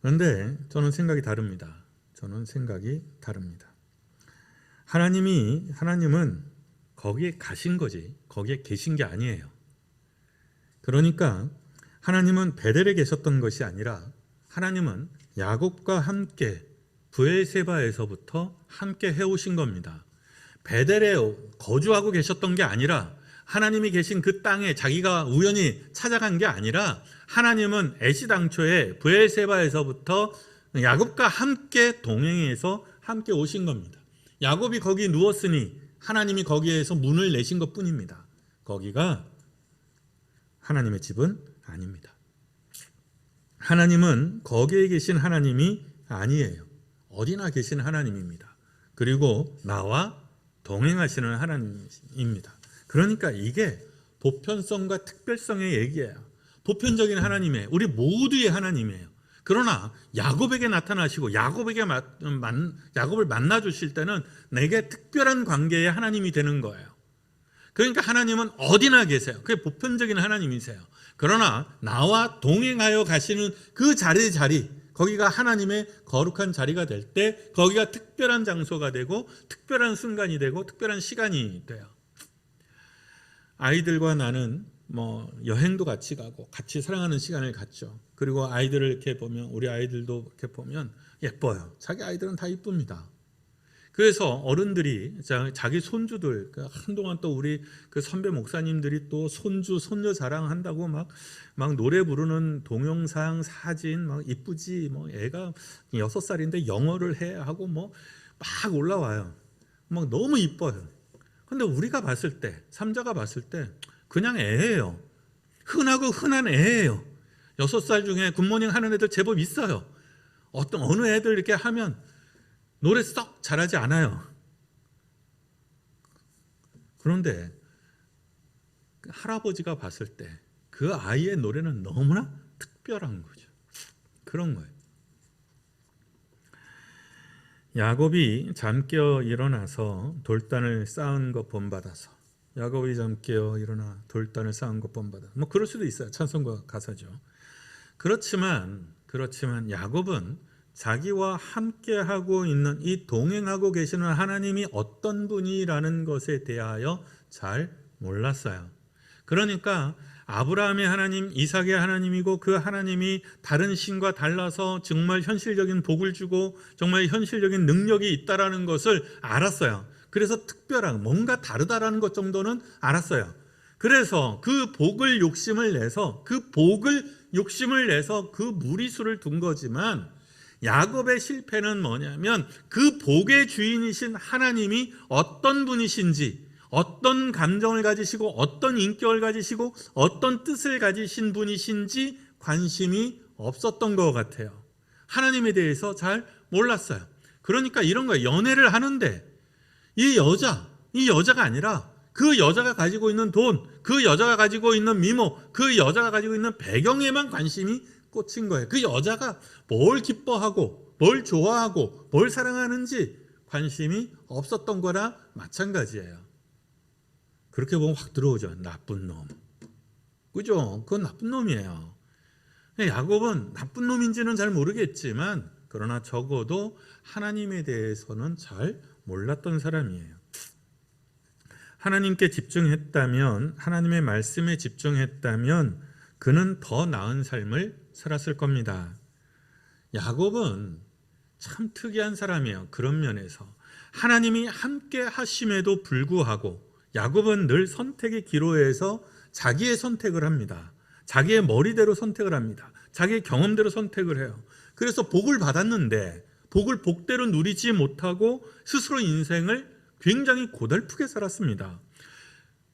그런데 저는 생각이 다릅니다. 하나님은 거기에 가신 거지 거기에 계신 게 아니에요. 그러니까 하나님은 베델에 계셨던 것이 아니라 하나님은 야곱과 함께 브엘세바에서부터 함께 해오신 겁니다. 베델에 거주하고 계셨던 게 아니라 하나님이 계신 그 땅에 자기가 우연히 찾아간 게 아니라 하나님은 애시당초에 브엘세바에서부터 야곱과 함께 동행해서 함께 오신 겁니다. 야곱이 거기 누웠으니 하나님이 거기에서 문을 내신 것뿐입니다. 거기가 하나님의 집은 아닙니다. 하나님은 거기에 계신 하나님이 아니에요. 어디나 계신 하나님입니다. 그리고 나와 동행하시는 하나님입니다. 그러니까 이게 보편성과 특별성의 얘기예요. 보편적인 하나님이에요. 우리 모두의 하나님이에요. 그러나 야곱에게 나타나시고 야곱을 만나 주실 때는 내게 특별한 관계의 하나님이 되는 거예요. 그러니까 하나님은 어디나 계세요. 그게 보편적인 하나님이세요. 그러나 나와 동행하여 가시는 그 자리 거기가 하나님의 거룩한 자리가 될 때 거기가 특별한 장소가 되고 특별한 순간이 되고 특별한 시간이 돼요. 아이들과 나는 여행도 같이 가고 같이 사랑하는 시간을 갖죠. 그리고 아이들을 이렇게 보면 우리 아이들도 이렇게 보면 예뻐요. 자기 아이들은 다 이쁩니다. 그래서 어른들이 자기 손주들 한동안 또 우리 그 선배 목사님들이 또 손주 손녀 자랑한다고 막 노래 부르는 동영상 사진 막 이쁘지 애가 6살인데 영어를 해 하고 막 올라와요. 막 너무 이뻐요. 근데 우리가 봤을 때 삼자가 봤을 때 그냥 애예요. 흔한 애예요. 6살 중에 굿모닝 하는 애들 제법 있어요. 어느 애들 이렇게 하면 노래 썩 잘하지 않아요. 그런데 할아버지가 봤을 때 그 아이의 노래는 너무나 특별한 거죠. 그런 거예요. 야곱이 잠깨어 일어나서 돌단을 쌓은 것 본받아서 야곱이 잠깨어 일어나 돌단을 쌓은 것 본받아 그럴 수도 있어요. 찬송가 가사죠. 그렇지만 야곱은 자기와 함께하고 있는 이 동행하고 계시는 하나님이 어떤 분이라는 것에 대하여 잘 몰랐어요. 그러니까 아브라함의 하나님, 이삭의 하나님이고 그 하나님이 다른 신과 달라서 정말 현실적인 복을 주고 정말 현실적인 능력이 있다라는 것을 알았어요. 그래서 특별한 뭔가 다르다라는 것 정도는 알았어요. 그래서 그 복을 욕심을 내서 그 무리수를 둔 거지만 야곱의 실패는 뭐냐면 그 복의 주인이신 하나님이 어떤 분이신지, 어떤 감정을 가지시고 어떤 인격을 가지시고 어떤 뜻을 가지신 분이신지 관심이 없었던 것 같아요. 하나님에 대해서 잘 몰랐어요. 그러니까 이런 거예요. 연애를 하는데 이 여자가 아니라 그 여자가 가지고 있는 돈, 그 여자가 가지고 있는 미모, 그 여자가 가지고 있는 배경에만 관심이 꽂힌 거예요. 그 여자가 뭘 기뻐하고 뭘 좋아하고 뭘 사랑하는지 관심이 없었던 거나 마찬가지예요. 그렇게 보면 확 들어오죠. 나쁜 놈. 그죠? 그건 나쁜 놈이에요. 야곱은 나쁜 놈인지는 잘 모르겠지만 그러나 적어도 하나님에 대해서는 잘 몰랐던 사람이에요. 하나님께 집중했다면, 하나님의 말씀에 집중했다면 그는 더 나은 삶을 살았을 겁니다. 야곱은 참 특이한 사람이에요. 그런 면에서 하나님이 함께 하심에도 불구하고 야곱은 늘 선택의 기로에서 자기의 선택을 합니다. 자기의 머리대로 선택을 합니다. 자기의 경험대로 선택을 해요. 그래서 복을 받았는데 복을 복대로 누리지 못하고 스스로 인생을 굉장히 고달프게 살았습니다.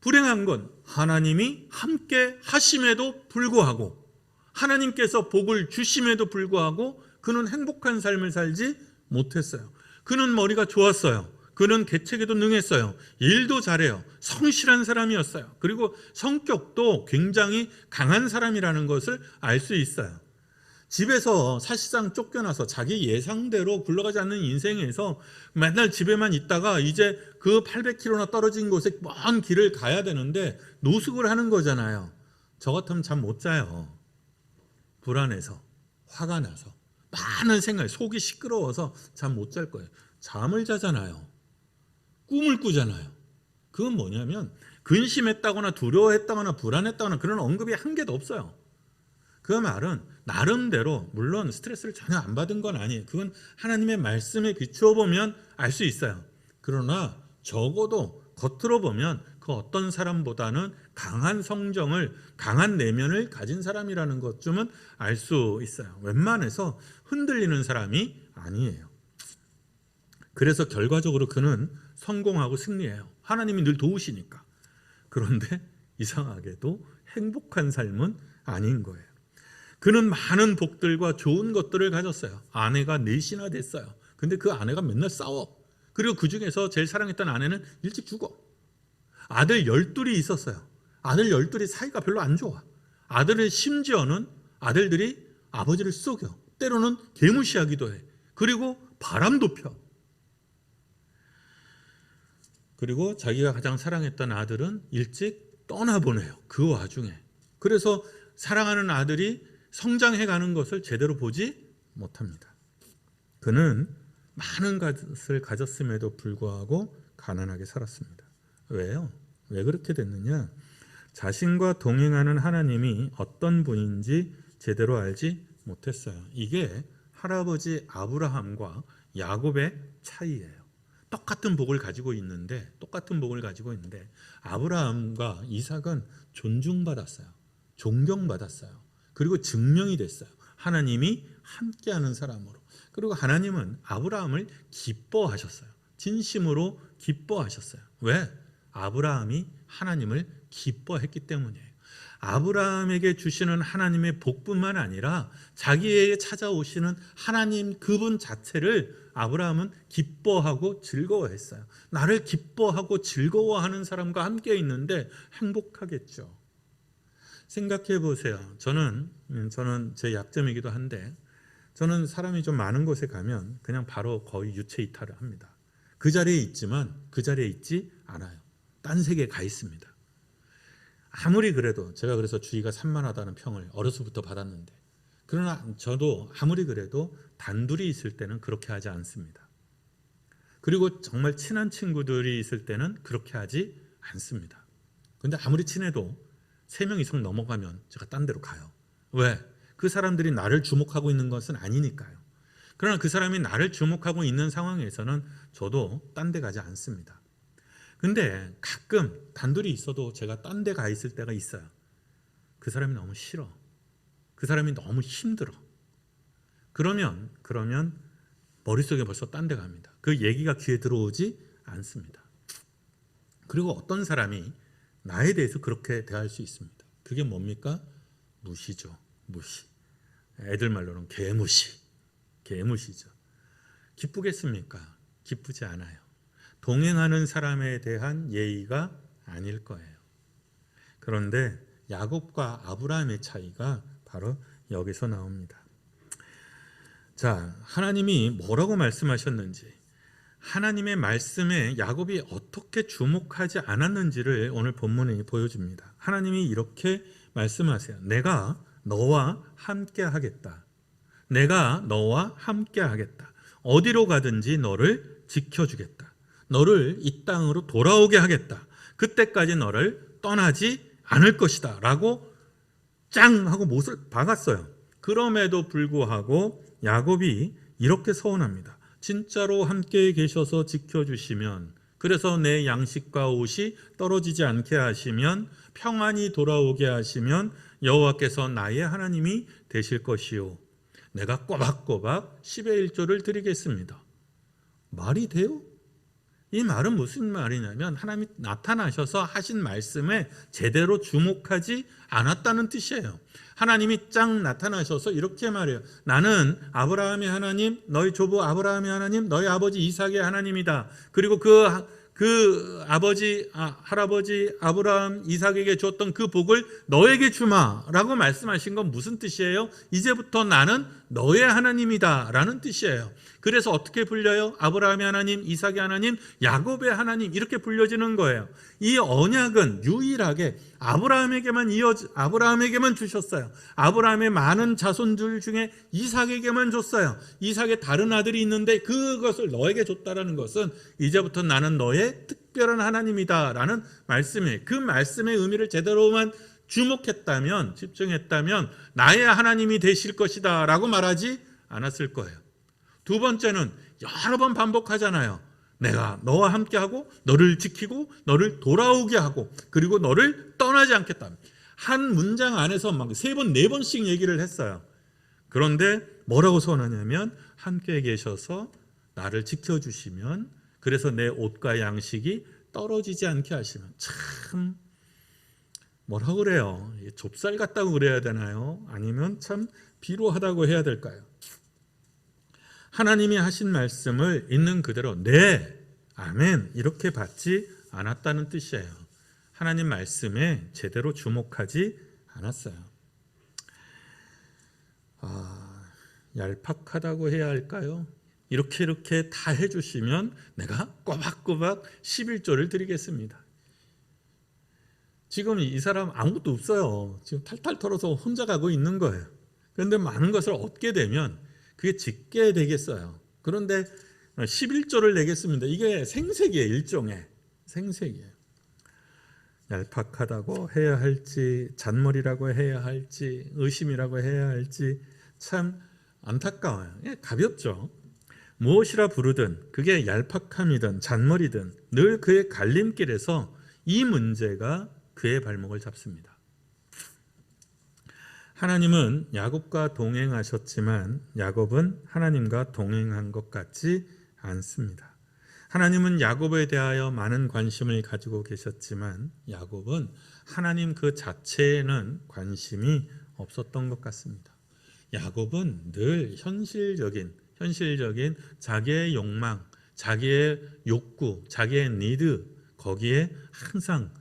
불행한 건 하나님이 함께 하심에도 불구하고 하나님께서 복을 주심에도 불구하고 그는 행복한 삶을 살지 못했어요. 그는 머리가 좋았어요. 그는 계책에도 능했어요. 일도 잘해요. 성실한 사람이었어요. 그리고 성격도 굉장히 강한 사람이라는 것을 알 수 있어요. 집에서 사실상 쫓겨나서 자기 예상대로 굴러가지 않는 인생에서 맨날 집에만 있다가 이제 그 800km나 떨어진 곳에 먼 길을 가야 되는데 노숙을 하는 거잖아요. 저 같으면 잠 못 자요. 불안해서, 화가 나서, 많은 생각, 속이 시끄러워서 잠 못 잘 거예요. 잠을 자잖아요. 꿈을 꾸잖아요. 그건 뭐냐면 근심했다거나 두려워했다거나 불안했다거나 그런 언급이 한 개도 없어요. 그 말은 나름대로 물론 스트레스를 전혀 안 받은 건 아니에요. 그건 하나님의 말씀에 비추어 보면 알 수 있어요. 그러나 적어도 겉으로 보면 그 어떤 사람보다는 강한 성정을, 강한 내면을 가진 사람이라는 것쯤은 알 수 있어요. 웬만해서 흔들리는 사람이 아니에요. 그래서 결과적으로 그는 성공하고 승리해요. 하나님이 늘 도우시니까. 그런데 이상하게도 행복한 삶은 아닌 거예요. 그는 많은 복들과 좋은 것들을 가졌어요. 아내가 4이나 됐어요. 근데 그 아내가 맨날 싸워. 그리고 그 중에서 제일 사랑했던 아내는 일찍 죽어. 아들 12이 있었어요. 아들 12이 사이가 별로 안 좋아. 아들은 심지어는 아들들이 아버지를 속여. 때로는 개무시하기도 해. 그리고 바람도 펴. 그리고 자기가 가장 사랑했던 아들은 일찍 떠나보내요. 그 와중에. 그래서 사랑하는 아들이 성장해 가는 것을 제대로 보지 못합니다. 그는 많은 것을 가졌음에도 불구하고 가난하게 살았습니다. 왜요? 왜 그렇게 됐느냐? 자신과 동행하는 하나님이 어떤 분인지 제대로 알지 못했어요. 이게 할아버지 아브라함과 야곱의 차이예요. 똑같은 복을 가지고 있는데 아브라함과 이삭은 존중받았어요. 존경받았어요. 그리고 증명이 됐어요. 하나님이 함께하는 사람으로. 그리고 하나님은 아브라함을 기뻐하셨어요. 진심으로 기뻐하셨어요. 왜? 아브라함이 하나님을 기뻐했기 때문이에요. 아브라함에게 주시는 하나님의 복뿐만 아니라 자기에게 찾아오시는 하나님 그분 자체를 아브라함은 기뻐하고 즐거워했어요. 나를 기뻐하고 즐거워하는 사람과 함께 있는데 행복하겠죠. 생각해 보세요. 저는 제 약점이기도 한데 저는 사람이 좀 많은 곳에 가면 그냥 바로 거의 유체 이탈을 합니다. 그 자리에 있지만 그 자리에 있지 않아요. 딴 세계에 가 있습니다. 아무리 그래도 제가 그래서 주의가 산만하다는 평을 어려서부터 받았는데 그러나 저도 아무리 그래도 단둘이 있을 때는 그렇게 하지 않습니다. 그리고 정말 친한 친구들이 있을 때는 그렇게 하지 않습니다. 그런데 아무리 친해도 3명 이상 넘어가면 제가 딴 데로 가요. 왜? 그 사람들이 나를 주목하고 있는 것은 아니니까요. 그러나 그 사람이 나를 주목하고 있는 상황에서는 저도 딴 데 가지 않습니다. 근데 가끔 단둘이 있어도 제가 딴 데 가 있을 때가 있어요. 그 사람이 너무 싫어. 그 사람이 너무 힘들어. 그러면 머릿속에 벌써 딴 데 갑니다. 그 얘기가 귀에 들어오지 않습니다. 그리고 어떤 사람이 나에 대해서 그렇게 대할 수 있습니다. 그게 뭡니까? 무시죠. 무시. 애들 말로는 개무시죠. 기쁘겠습니까? 기쁘지 않아요. 동행하는 사람에 대한 예의가 아닐 거예요. 그런데 야곱과 아브라함의 차이가 바로 여기서 나옵니다. 자, 하나님이 뭐라고 말씀하셨는지, 하나님의 말씀에 야곱이 어떻게 주목하지 않았는지를 오늘 본문이 보여줍니다. 하나님이 이렇게 말씀하세요. 내가 너와 함께 하겠다. 내가 너와 함께 하겠다. 어디로 가든지 너를 지켜주겠다. 너를 이 땅으로 돌아오게 하겠다. 그때까지 너를 떠나지 않을 것이다. 라고 짱 하고 못을 박았어요. 그럼에도 불구하고 야곱이 이렇게 서운합니다. 진짜로 함께 계셔서 지켜주시면, 그래서 내 양식과 옷이 떨어지지 않게 하시면, 평안히 돌아오게 하시면 여호와께서 나의 하나님이 되실 것이요, 내가 꼬박꼬박 10의 1조를 드리겠습니다. 말이 돼요? 이 말은 무슨 말이냐면 하나님이 나타나셔서 하신 말씀에 제대로 주목하지 않았다는 뜻이에요. 하나님이 짱 나타나셔서 이렇게 말해요. 나는 아브라함의 하나님, 너희 조부 아브라함의 하나님, 너희 아버지 이삭의 하나님이다. 그리고 그 아버지, 할아버지 아브라함, 이삭에게 줬던 그 복을 너에게 주마라고 말씀하신 건 무슨 뜻이에요? 이제부터 나는 너의 하나님이다 라는 뜻이에요. 그래서 어떻게 불려요? 아브라함의 하나님, 이삭의 하나님, 야곱의 하나님, 이렇게 불려지는 거예요. 이 언약은 유일하게 아브라함에게만 주셨어요. 아브라함의 많은 자손들 중에 이삭에게만 줬어요. 이삭의 다른 아들이 있는데 그것을 너에게 줬다라는 것은 이제부터 나는 너의 특별한 하나님이다 라는 말씀이에요. 그 말씀의 의미를 제대로만 주목했다면, 집중했다면 나의 하나님이 되실 것이다 라고 말하지 않았을 거예요. 두 번째는 여러 번 반복하잖아요. 내가 너와 함께하고 너를 지키고 너를 돌아오게 하고 그리고 너를 떠나지 않겠다. 한 문장 안에서 막 3번, 4번씩 얘기를 했어요. 그런데 뭐라고 선언하냐면 함께 계셔서 나를 지켜주시면, 그래서 내 옷과 양식이 떨어지지 않게 하시면. 참 뭐라고 그래요? 좁쌀 같다고 그래야 되나요? 아니면 참 비루하다고 해야 될까요? 하나님이 하신 말씀을 있는 그대로 네, 아멘 이렇게 받지 않았다는 뜻이에요. 하나님 말씀에 제대로 주목하지 않았어요. 얄팍하다고 해야 할까요? 이렇게 다 해주시면 내가 꼬박꼬박 11조를 드리겠습니다. 지금 이 사람 아무것도 없어요. 지금 탈탈 털어서 혼자 가고 있는 거예요. 그런데 많은 것을 얻게 되면 그게 짓게 되겠어요. 그런데 11조를 내겠습니다. 이게 생색이에요. 일종의 생색이에요. 얄팍하다고 해야 할지, 잔머리라고 해야 할지, 의심이라고 해야 할지 참 안타까워요. 가볍죠. 무엇이라 부르든 그게 얄팍함이든 잔머리든 늘 그의 갈림길에서 이 문제가 그의 발목을 잡습니다. 하나님은 야곱과 동행하셨지만 야곱은 하나님과 동행한 것 같지 않습니다. 하나님은 야곱에 대하여 많은 관심을 가지고 계셨지만 야곱은 하나님 그 자체에는 관심이 없었던 것 같습니다. 야곱은 늘 현실적인 자기의 욕망, 자기의 욕구, 자기의 니드, 거기에 항상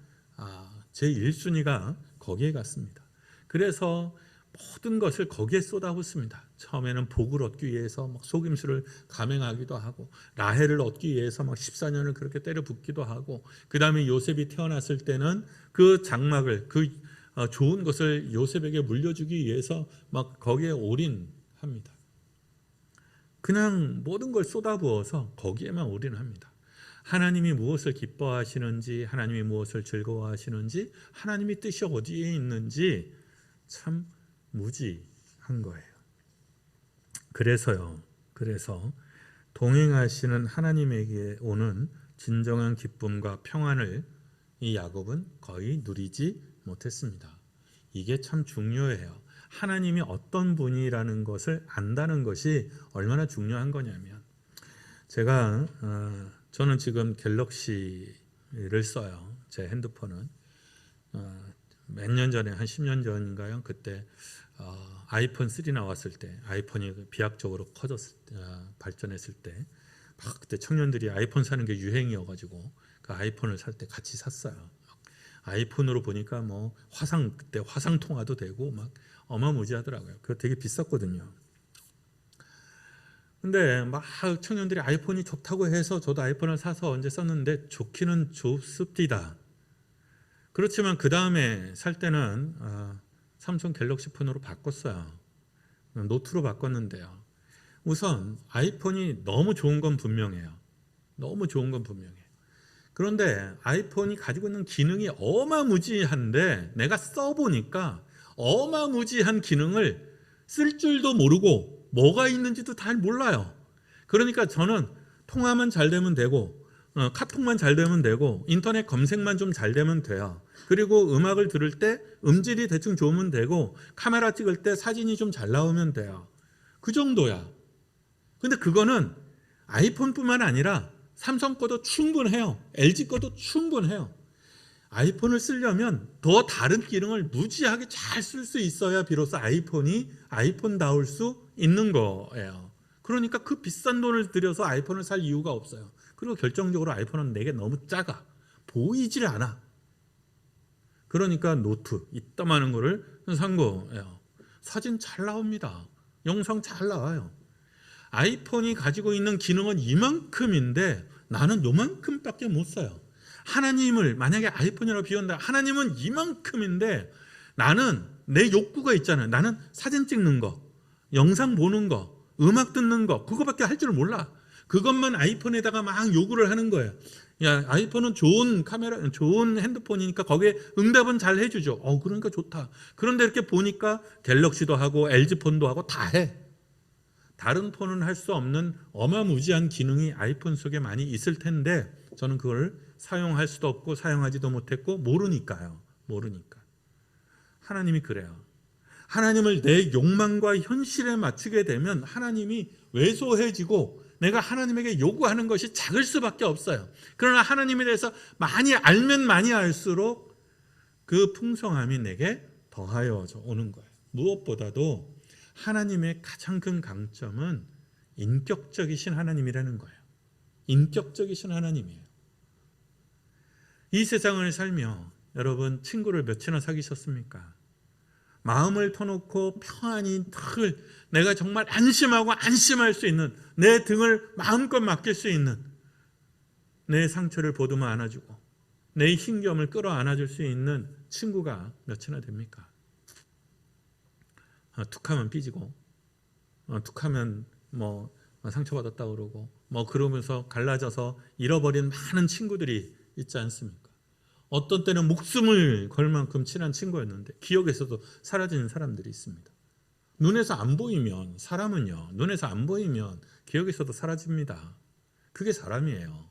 제1순위가 거기에 갔습니다. 그래서 모든 것을 거기에 쏟아붓습니다. 처음에는 복을 얻기 위해서 막 속임수를 감행하기도 하고, 라헬을 얻기 위해서 막 14년을 그렇게 때려 붓기도 하고, 그 다음에 요셉이 태어났을 때는 그 장막을, 좋은 것을 요셉에게 물려주기 위해서 막 거기에 올인합니다. 그냥 모든 걸 쏟아부어서 거기에만 올인합니다. 하나님이 무엇을 기뻐하시는지, 하나님이 무엇을 즐거워하시는지, 하나님의 뜻이 어디에 있는지 참 무지한 거예요. 그래서 동행하시는 하나님에게 오는 진정한 기쁨과 평안을 이 야곱은 거의 누리지 못했습니다. 이게 참 중요해요. 하나님이 어떤 분이라는 것을 안다는 것이 얼마나 중요한 거냐면, 저는 지금 갤럭시를 써요. 제 핸드폰은 몇 년 전에, 한 10년 전인가요? 그때 아이폰 3 나왔을 때, 아이폰이 비약적으로 발전했을 때, 막 그때 청년들이 아이폰 사는 게 유행이어가지고 그 아이폰을 살 때 같이 샀어요. 아이폰으로 보니까 뭐 그때 화상 통화도 되고 막 어마무지하더라고요. 그거 되게 비쌌거든요. 근데 막 청년들이 아이폰이 좋다고 해서 저도 아이폰을 사서 언제 썼는데 좋기는 좋습니다. 그렇지만 그 다음에 살 때는 삼성 갤럭시 폰으로 바꿨어요. 노트로 바꿨는데요. 우선 아이폰이 너무 좋은 건 분명해요. 너무 좋은 건 분명해요. 그런데 아이폰이 가지고 있는 기능이 어마무지한데 내가 써보니까 어마무지한 기능을 쓸 줄도 모르고 뭐가 있는지도 잘 몰라요. 그러니까 저는 통화만 잘 되면 되고 카톡만 잘 되면 되고 인터넷 검색만 좀 잘 되면 돼요. 그리고 음악을 들을 때 음질이 대충 좋으면 되고 카메라 찍을 때 사진이 좀 잘 나오면 돼요. 그 정도야. 근데 그거는 아이폰뿐만 아니라 삼성 거도 충분해요. LG 거도 충분해요. 아이폰을 쓰려면 더 다른 기능을 무지하게 잘 쓸 수 있어야 비로소 아이폰이 아이폰다울 수 있는 거예요. 그러니까 그 비싼 돈을 들여서 아이폰을 살 이유가 없어요. 그리고 결정적으로 아이폰은 내게 너무 작아. 보이질 않아. 그러니까 노트 이따만한 거를 산 거예요. 사진 잘 나옵니다. 영상 잘 나와요. 아이폰이 가지고 있는 기능은 이만큼인데 나는 요만큼밖에 못 써요. 하나님을 만약에 아이폰이라고 비운다. 하나님은 이만큼인데 나는 내 욕구가 있잖아요. 나는 사진 찍는 거, 영상 보는 거, 음악 듣는 거 그거밖에 할 줄 몰라. 그것만 아이폰에다가 막 요구를 하는 거예요. 야, 아이폰은 좋은 카메라, 좋은 핸드폰이니까 거기에 응답은 잘 해주죠. 그러니까 좋다. 그런데 이렇게 보니까 갤럭시도 하고 LG 폰도 하고 다 해. 다른 폰은 할 수 없는 어마무지한 기능이 아이폰 속에 많이 있을 텐데 저는 그걸 사용할 수도 없고 사용하지도 못했고 모르니까요. 모르니까. 하나님이 그래요. 하나님을 내 욕망과 현실에 맞추게 되면 하나님이 왜소해지고 내가 하나님에게 요구하는 것이 작을 수밖에 없어요. 그러나 하나님에 대해서 많이 알면 많이 알수록 그 풍성함이 내게 더하여져 오는 거예요. 무엇보다도 하나님의 가장 큰 강점은 인격적이신 하나님이라는 거예요. 인격적이신 하나님이에요. 이 세상을 살며 여러분 친구를 몇이나 사귀셨습니까? 마음을 터놓고 평안히 늘 내가 정말 안심하고 안심할 수 있는 내 등을 마음껏 맡길 수 있는 내 상처를 보듬어 안아주고 내 힘겨움을 끌어안아줄 수 있는 친구가 몇이나 됩니까? 툭하면 삐지고 툭하면 뭐 상처받았다 그러고 뭐 그러면서 갈라져서 잃어버린 많은 친구들이 있지 않습니까? 어떤 때는 목숨을 걸 만큼 친한 친구였는데 기억에서도 사라지는 사람들이 있습니다. 눈에서 안 보이면 사람은요. 눈에서 안 보이면 기억에서도 사라집니다. 그게 사람이에요.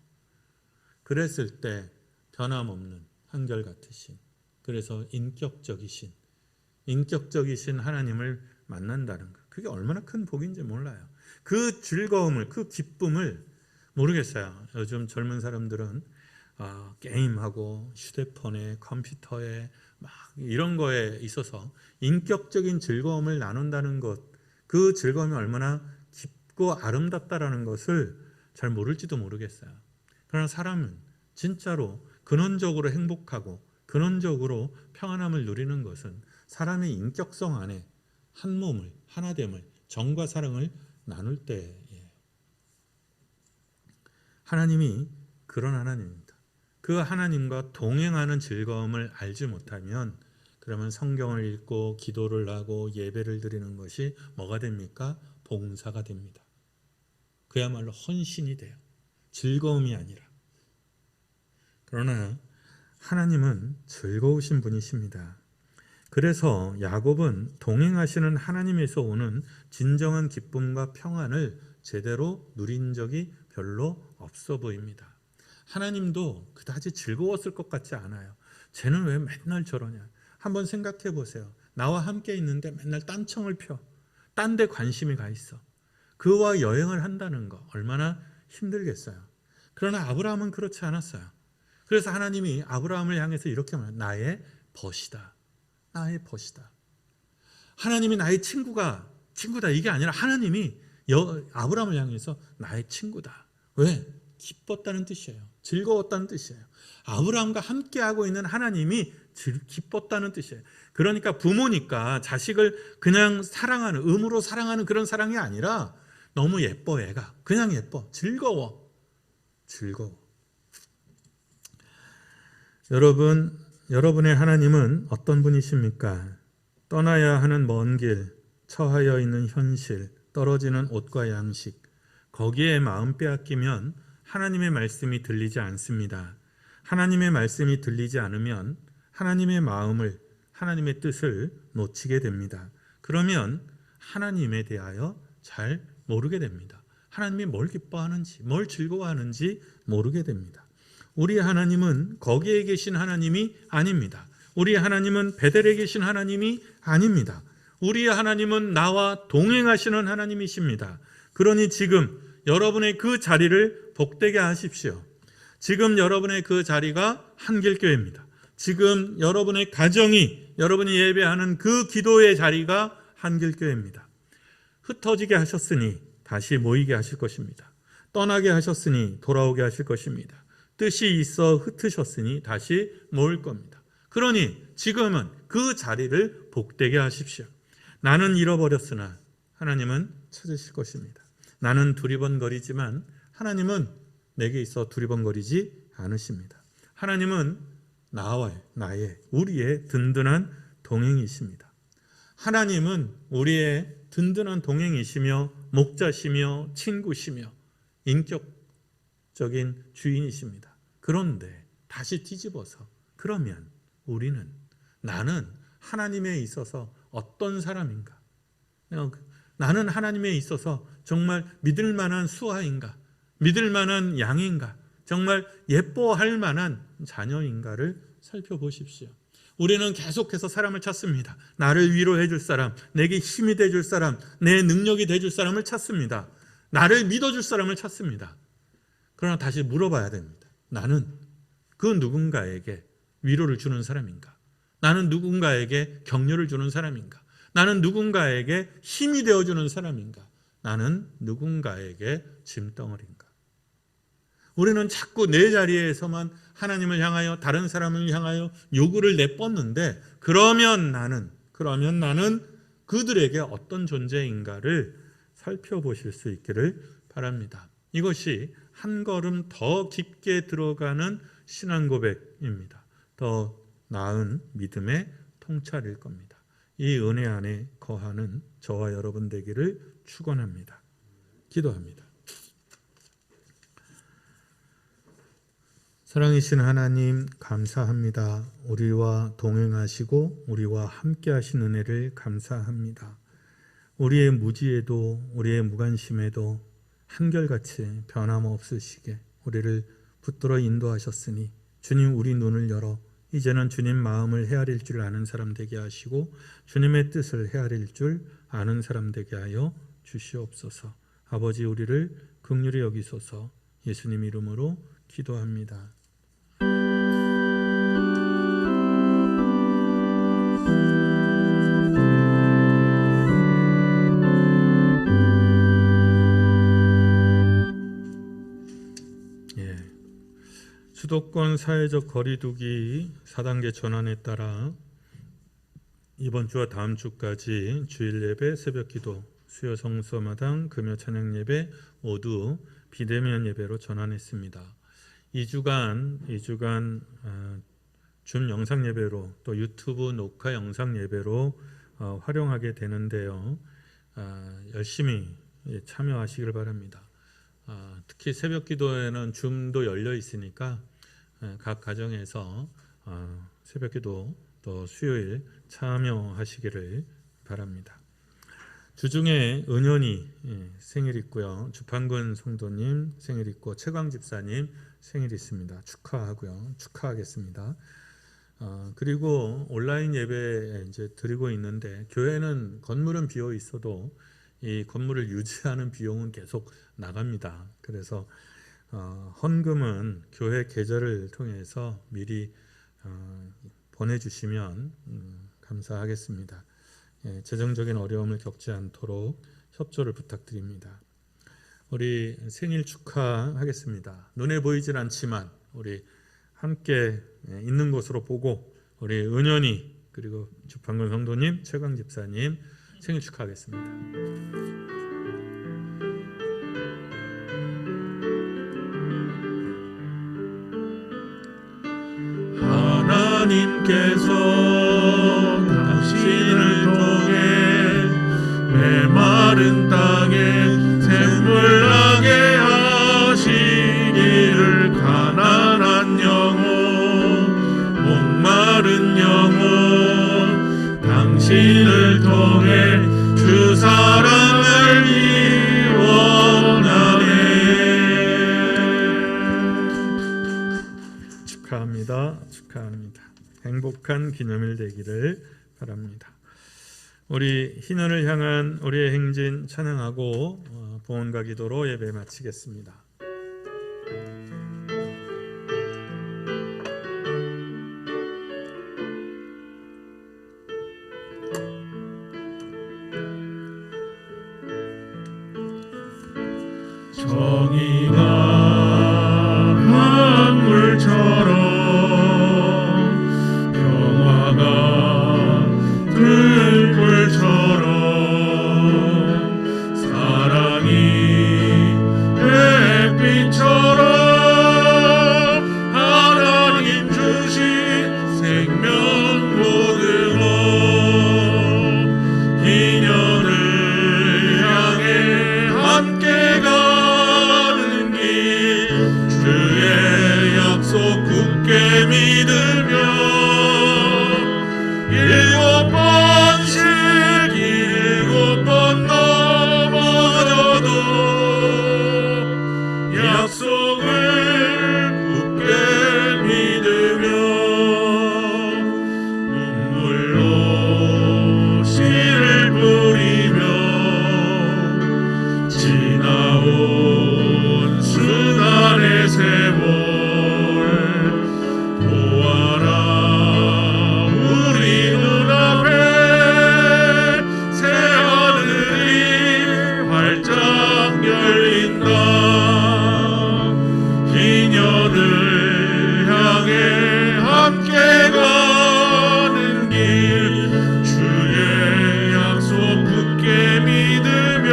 그랬을 때 변함없는 한결같으신 그래서 인격적이신 하나님을 만난다는 것. 그게 얼마나 큰 복인지 몰라요. 그 즐거움을 그 기쁨을 모르겠어요. 요즘 젊은 사람들은 게임하고 휴대폰에 컴퓨터에 막 이런 거에 있어서 인격적인 즐거움을 나눈다는 것, 그 즐거움이 얼마나 깊고 아름답다라는 것을 잘 모를지도 모르겠어요. 그러나 사람은 진짜로 근원적으로 행복하고 근원적으로 평안함을 누리는 것은 사람의 인격성 안에 한 몸을 하나됨을 정과 사랑을 나눌 때예요. 하나님이 그런 하나님입니다. 그 하나님과 동행하는 즐거움을 알지 못하면 그러면 성경을 읽고 기도를 하고 예배를 드리는 것이 뭐가 됩니까? 봉사가 됩니다. 그야말로 헌신이 돼요. 즐거움이 아니라 그러나 하나님은 즐거우신 분이십니다. 그래서 야곱은 동행하시는 하나님에서 오는 진정한 기쁨과 평안을 제대로 누린 적이 별로 없어 보입니다. 하나님도 그다지 즐거웠을 것 같지 않아요. 쟤는 왜 맨날 저러냐. 한번 생각해 보세요. 나와 함께 있는데 맨날 딴청을 펴. 딴 데 관심이 가 있어. 그와 여행을 한다는 거 얼마나 힘들겠어요. 그러나 아브라함은 그렇지 않았어요. 그래서 하나님이 아브라함을 향해서 이렇게 말해요. 나의 벗이다. 나의 벗이다. 하나님이 나의 친구다 이게 아니라 하나님이 아브라함을 향해서 나의 친구다. 왜? 기뻤다는 뜻이에요. 즐거웠다는 뜻이에요. 아브라함과 함께하고 있는 하나님이 기뻤다는 뜻이에요. 그러니까 부모니까 자식을 그냥 사랑하는, 의무로 사랑하는 그런 사랑이 아니라 너무 예뻐 애가. 그냥 예뻐. 즐거워. 여러분의 하나님은 어떤 분이십니까? 떠나야 하는 먼 길, 처하여 있는 현실, 떨어지는 옷과 양식, 거기에 마음 빼앗기면 하나님의 말씀이 들리지 않습니다. 하나님의 말씀이 들리지 않으면 하나님의 마음을, 하나님의 뜻을 놓치게 됩니다. 그러면 하나님에 대하여 잘 모르게 됩니다. 하나님이 뭘 기뻐하는지, 뭘 즐거워하는지 모르게 됩니다. 우리 하나님은 거기에 계신 하나님이 아닙니다. 우리 하나님은 베델에 계신 하나님이 아닙니다. 우리 하나님은 나와 동행하시는 하나님이십니다. 그러니 지금 여러분의 그 자리를 복되게 하십시오. 지금 여러분의 그 자리가 한길교회입니다. 지금 여러분의 가정이, 여러분이 예배하는 그 기도의 자리가 한길교회입니다. 흩어지게 하셨으니 다시 모이게 하실 것입니다. 떠나게 하셨으니 돌아오게 하실 것입니다. 뜻이 있어 흩으셨으니 다시 모일 겁니다. 그러니 지금은 그 자리를 복되게 하십시오. 나는 잃어버렸으나 하나님은 찾으실 것입니다. 나는 두리번거리지만 하나님은 내게 있어 두리번거리지 않으십니다. 하나님은 우리의 든든한 동행이십니다. 하나님은 우리의 든든한 동행이시며 목자시며 친구시며 인격적인 주인이십니다. 그런데 다시 뒤집어서 그러면 나는 하나님에 있어서 어떤 사람인가? 나는 하나님에 있어서 정말 믿을 만한 수하인가? 믿을 만한 양인가? 정말 예뻐할 만한 자녀인가를 살펴보십시오. 우리는 계속해서 사람을 찾습니다. 나를 위로해 줄 사람, 내게 힘이 돼 줄 사람, 내 능력이 돼 줄 사람을 찾습니다. 나를 믿어줄 사람을 찾습니다. 그러나 다시 물어봐야 됩니다. 나는 그 누군가에게 위로를 주는 사람인가? 나는 누군가에게 격려를 주는 사람인가? 나는 누군가에게 힘이 되어주는 사람인가? 나는 누군가에게 짐덩어리인가? 우리는 자꾸 내 자리에서만 하나님을 향하여 다른 사람을 향하여 요구를 내뻗는데 그러면 나는 그들에게 어떤 존재인가를 살펴보실 수 있기를 바랍니다. 이것이 한 걸음 더 깊게 들어가는 신앙 고백입니다. 더 나은 믿음의 통찰일 겁니다. 이 은혜 안에 거하는 저와 여러분 되기를 축원합니다. 기도합니다. 사랑이신 하나님 감사합니다. 우리와 동행하시고 우리와 함께 하신 은혜를 감사합니다. 우리의 무지에도 우리의 무관심에도 한결같이 변함없으시게 우리를 붙들어 인도하셨으니 주님 우리 눈을 열어 이제는 주님 마음을 헤아릴 줄 아는 사람 되게 하시고 주님의 뜻을 헤아릴 줄 아는 사람 되게 하여 주시옵소서. 아버지 우리를 긍휼히 여기소서. 예수님 이름으로 기도합니다. 수도권 사회적 거리두기 4단계 전환에 따라 이번 주와 다음 주까지 주일 예배, 새벽 기도, 수요 성서마당, 금요 찬양 예배 모두 비대면 예배로 전환했습니다. 2주간 줌 영상 예배로 또 유튜브 녹화 영상 예배로 활용하게 되는데요. 열심히 참여하시길 바랍니다. 특히 새벽 기도에는 줌도 열려 있으니까 각 가정에서 새벽기도 또 수요일 참여하시기를 바랍니다. 주중에 은연이 생일 있고요. 주판군 성도님 생일 있고 최광 집사님 생일 있습니다. 축하하고요. 축하하겠습니다. 그리고 온라인 예배 이제 드리고 있는데 교회는 건물은 비어 있어도 이 건물을 유지하는 비용은 계속 나갑니다. 그래서 헌금은 교회 계좌를 통해서 미리 보내주시면 감사하겠습니다. 재정적인 어려움을 겪지 않도록 협조를 부탁드립니다. 우리 생일 축하하겠습니다. 눈에 보이질 않지만 우리 함께 있는 곳으로 보고 우리 은연이 그리고 주판군 성도님, 최강 집사님 생일 축하하겠습니다. 하나님께서 당신을 통해 메마른 땅에 샘물 나게 하시기를 가난한 영혼 목마른 영혼 당신을 통해 주 사랑을 이원하네. 축하합니다. 축하합니다. 행복한 기념일 되기를 바랍니다. 우리 희년을 향한 우리의 행진 찬양하고 봉헌과 기도로 예배 마치겠습니다. 정의가 강물처럼 들불처럼 사랑이 햇빛처럼 하나님 주신 생명 보듬어 희년을 향해 함께 가는 길 주의 약속 굳게 믿으며 일곱 번 넘어져도 약속을 굳게 믿으며 눈물로 씨를 뿌리며 지나온 수많은 세월 보아라 우리 눈앞에 새 하늘이 활짝 열린다. 희년을 향해 함께 가는 길 주의 약속 굳게 믿으며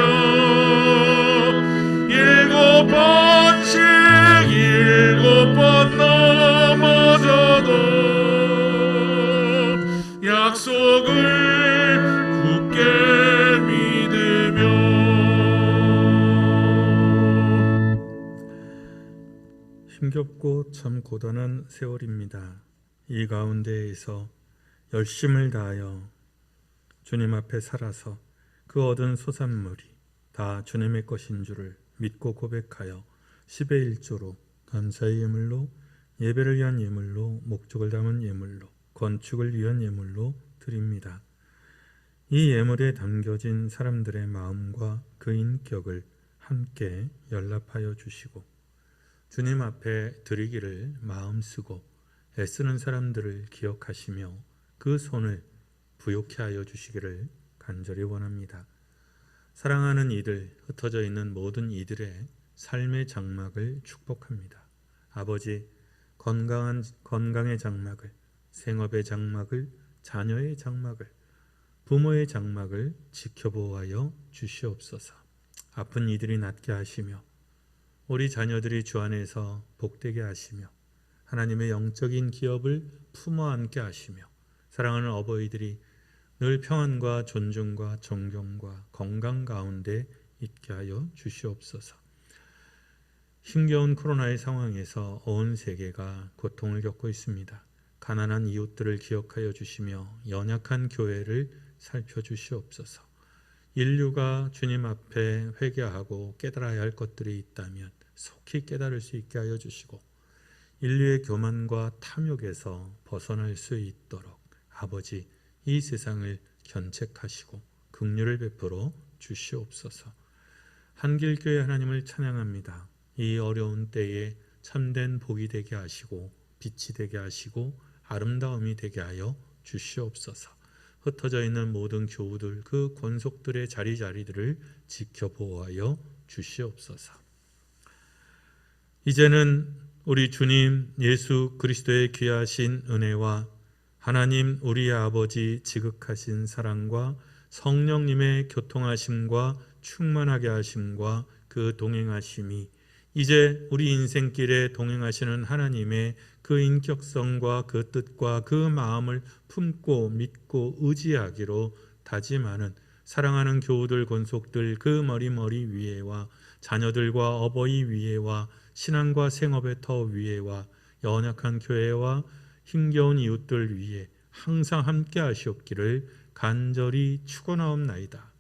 일곱 번 넘어져도 약속을 굳게 믿으며 힘겹고 참 고단한 세월입니다. 이 가운데에서 열심을 다하여 주님 앞에 살아서 그 얻은 소산물이 다 주님의 것인 줄을 믿고 고백하여 10의 1조로 감사의 예물로 예배를 위한 예물로 목적을 담은 예물로 건축을 위한 예물로 드립니다. 이 예물에 담겨진 사람들의 마음과 그 인격을 함께 연락하여 주시고 주님 앞에 드리기를 마음 쓰고 애쓰는 사람들을 기억하시며 그 손을 부욕케 하여 주시기를 간절히 원합니다. 사랑하는 이들, 흩어져 있는 모든 이들의 삶의 장막을 축복합니다. 아버지, 건강의 장막을, 생업의 장막을, 자녀의 장막을, 부모의 장막을 지켜보호하여 주시옵소서. 아픈 이들이 낫게 하시며 우리 자녀들이 주 안에서 복되게 하시며 하나님의 영적인 기업을 품어 안게 하시며 사랑하는 어버이들이 늘 평안과 존중과 존경과 건강 가운데 있게 하여 주시옵소서. 힘겨운 코로나의 상황에서 온 세계가 고통을 겪고 있습니다. 가난한 이웃들을 기억하여 주시며 연약한 교회를 살펴주시옵소서. 인류가 주님 앞에 회개하고 깨달아야 할 것들이 있다면 속히 깨달을 수 있게 하여 주시고 인류의 교만과 탐욕에서 벗어날 수 있도록 아버지 이 세상을 견책하시고 긍휼을 베풀어 주시옵소서. 한길교회 하나님을 찬양합니다. 이 어려운 때에 참된 복이 되게 하시고 빛이 되게 하시고 아름다움이 되게 하여 주시옵소서. 흩어져 있는 모든 교우들 그 권속들의 자리자리들을 지켜보호하여 주시옵소서. 이제는 우리 주님 예수 그리스도의 귀하신 은혜와 하나님 우리의 아버지 지극하신 사랑과 성령님의 교통하심과 충만하게 하심과 그 동행하심이 이제 우리 인생길에 동행하시는 하나님의 그 인격성과 그 뜻과 그 마음을 품고 믿고 의지하기로 다짐하는 사랑하는 교우들 권속들 그 머리 위에와 자녀들과 어버이 위에와 신앙과 생업의 터 위에와 연약한 교회와 힘겨운 이웃들 위에 항상 함께 하시옵기를 간절히 축원하옵나이다.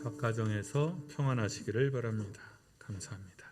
각 가정에서 평안하시기를 바랍니다. 감사합니다.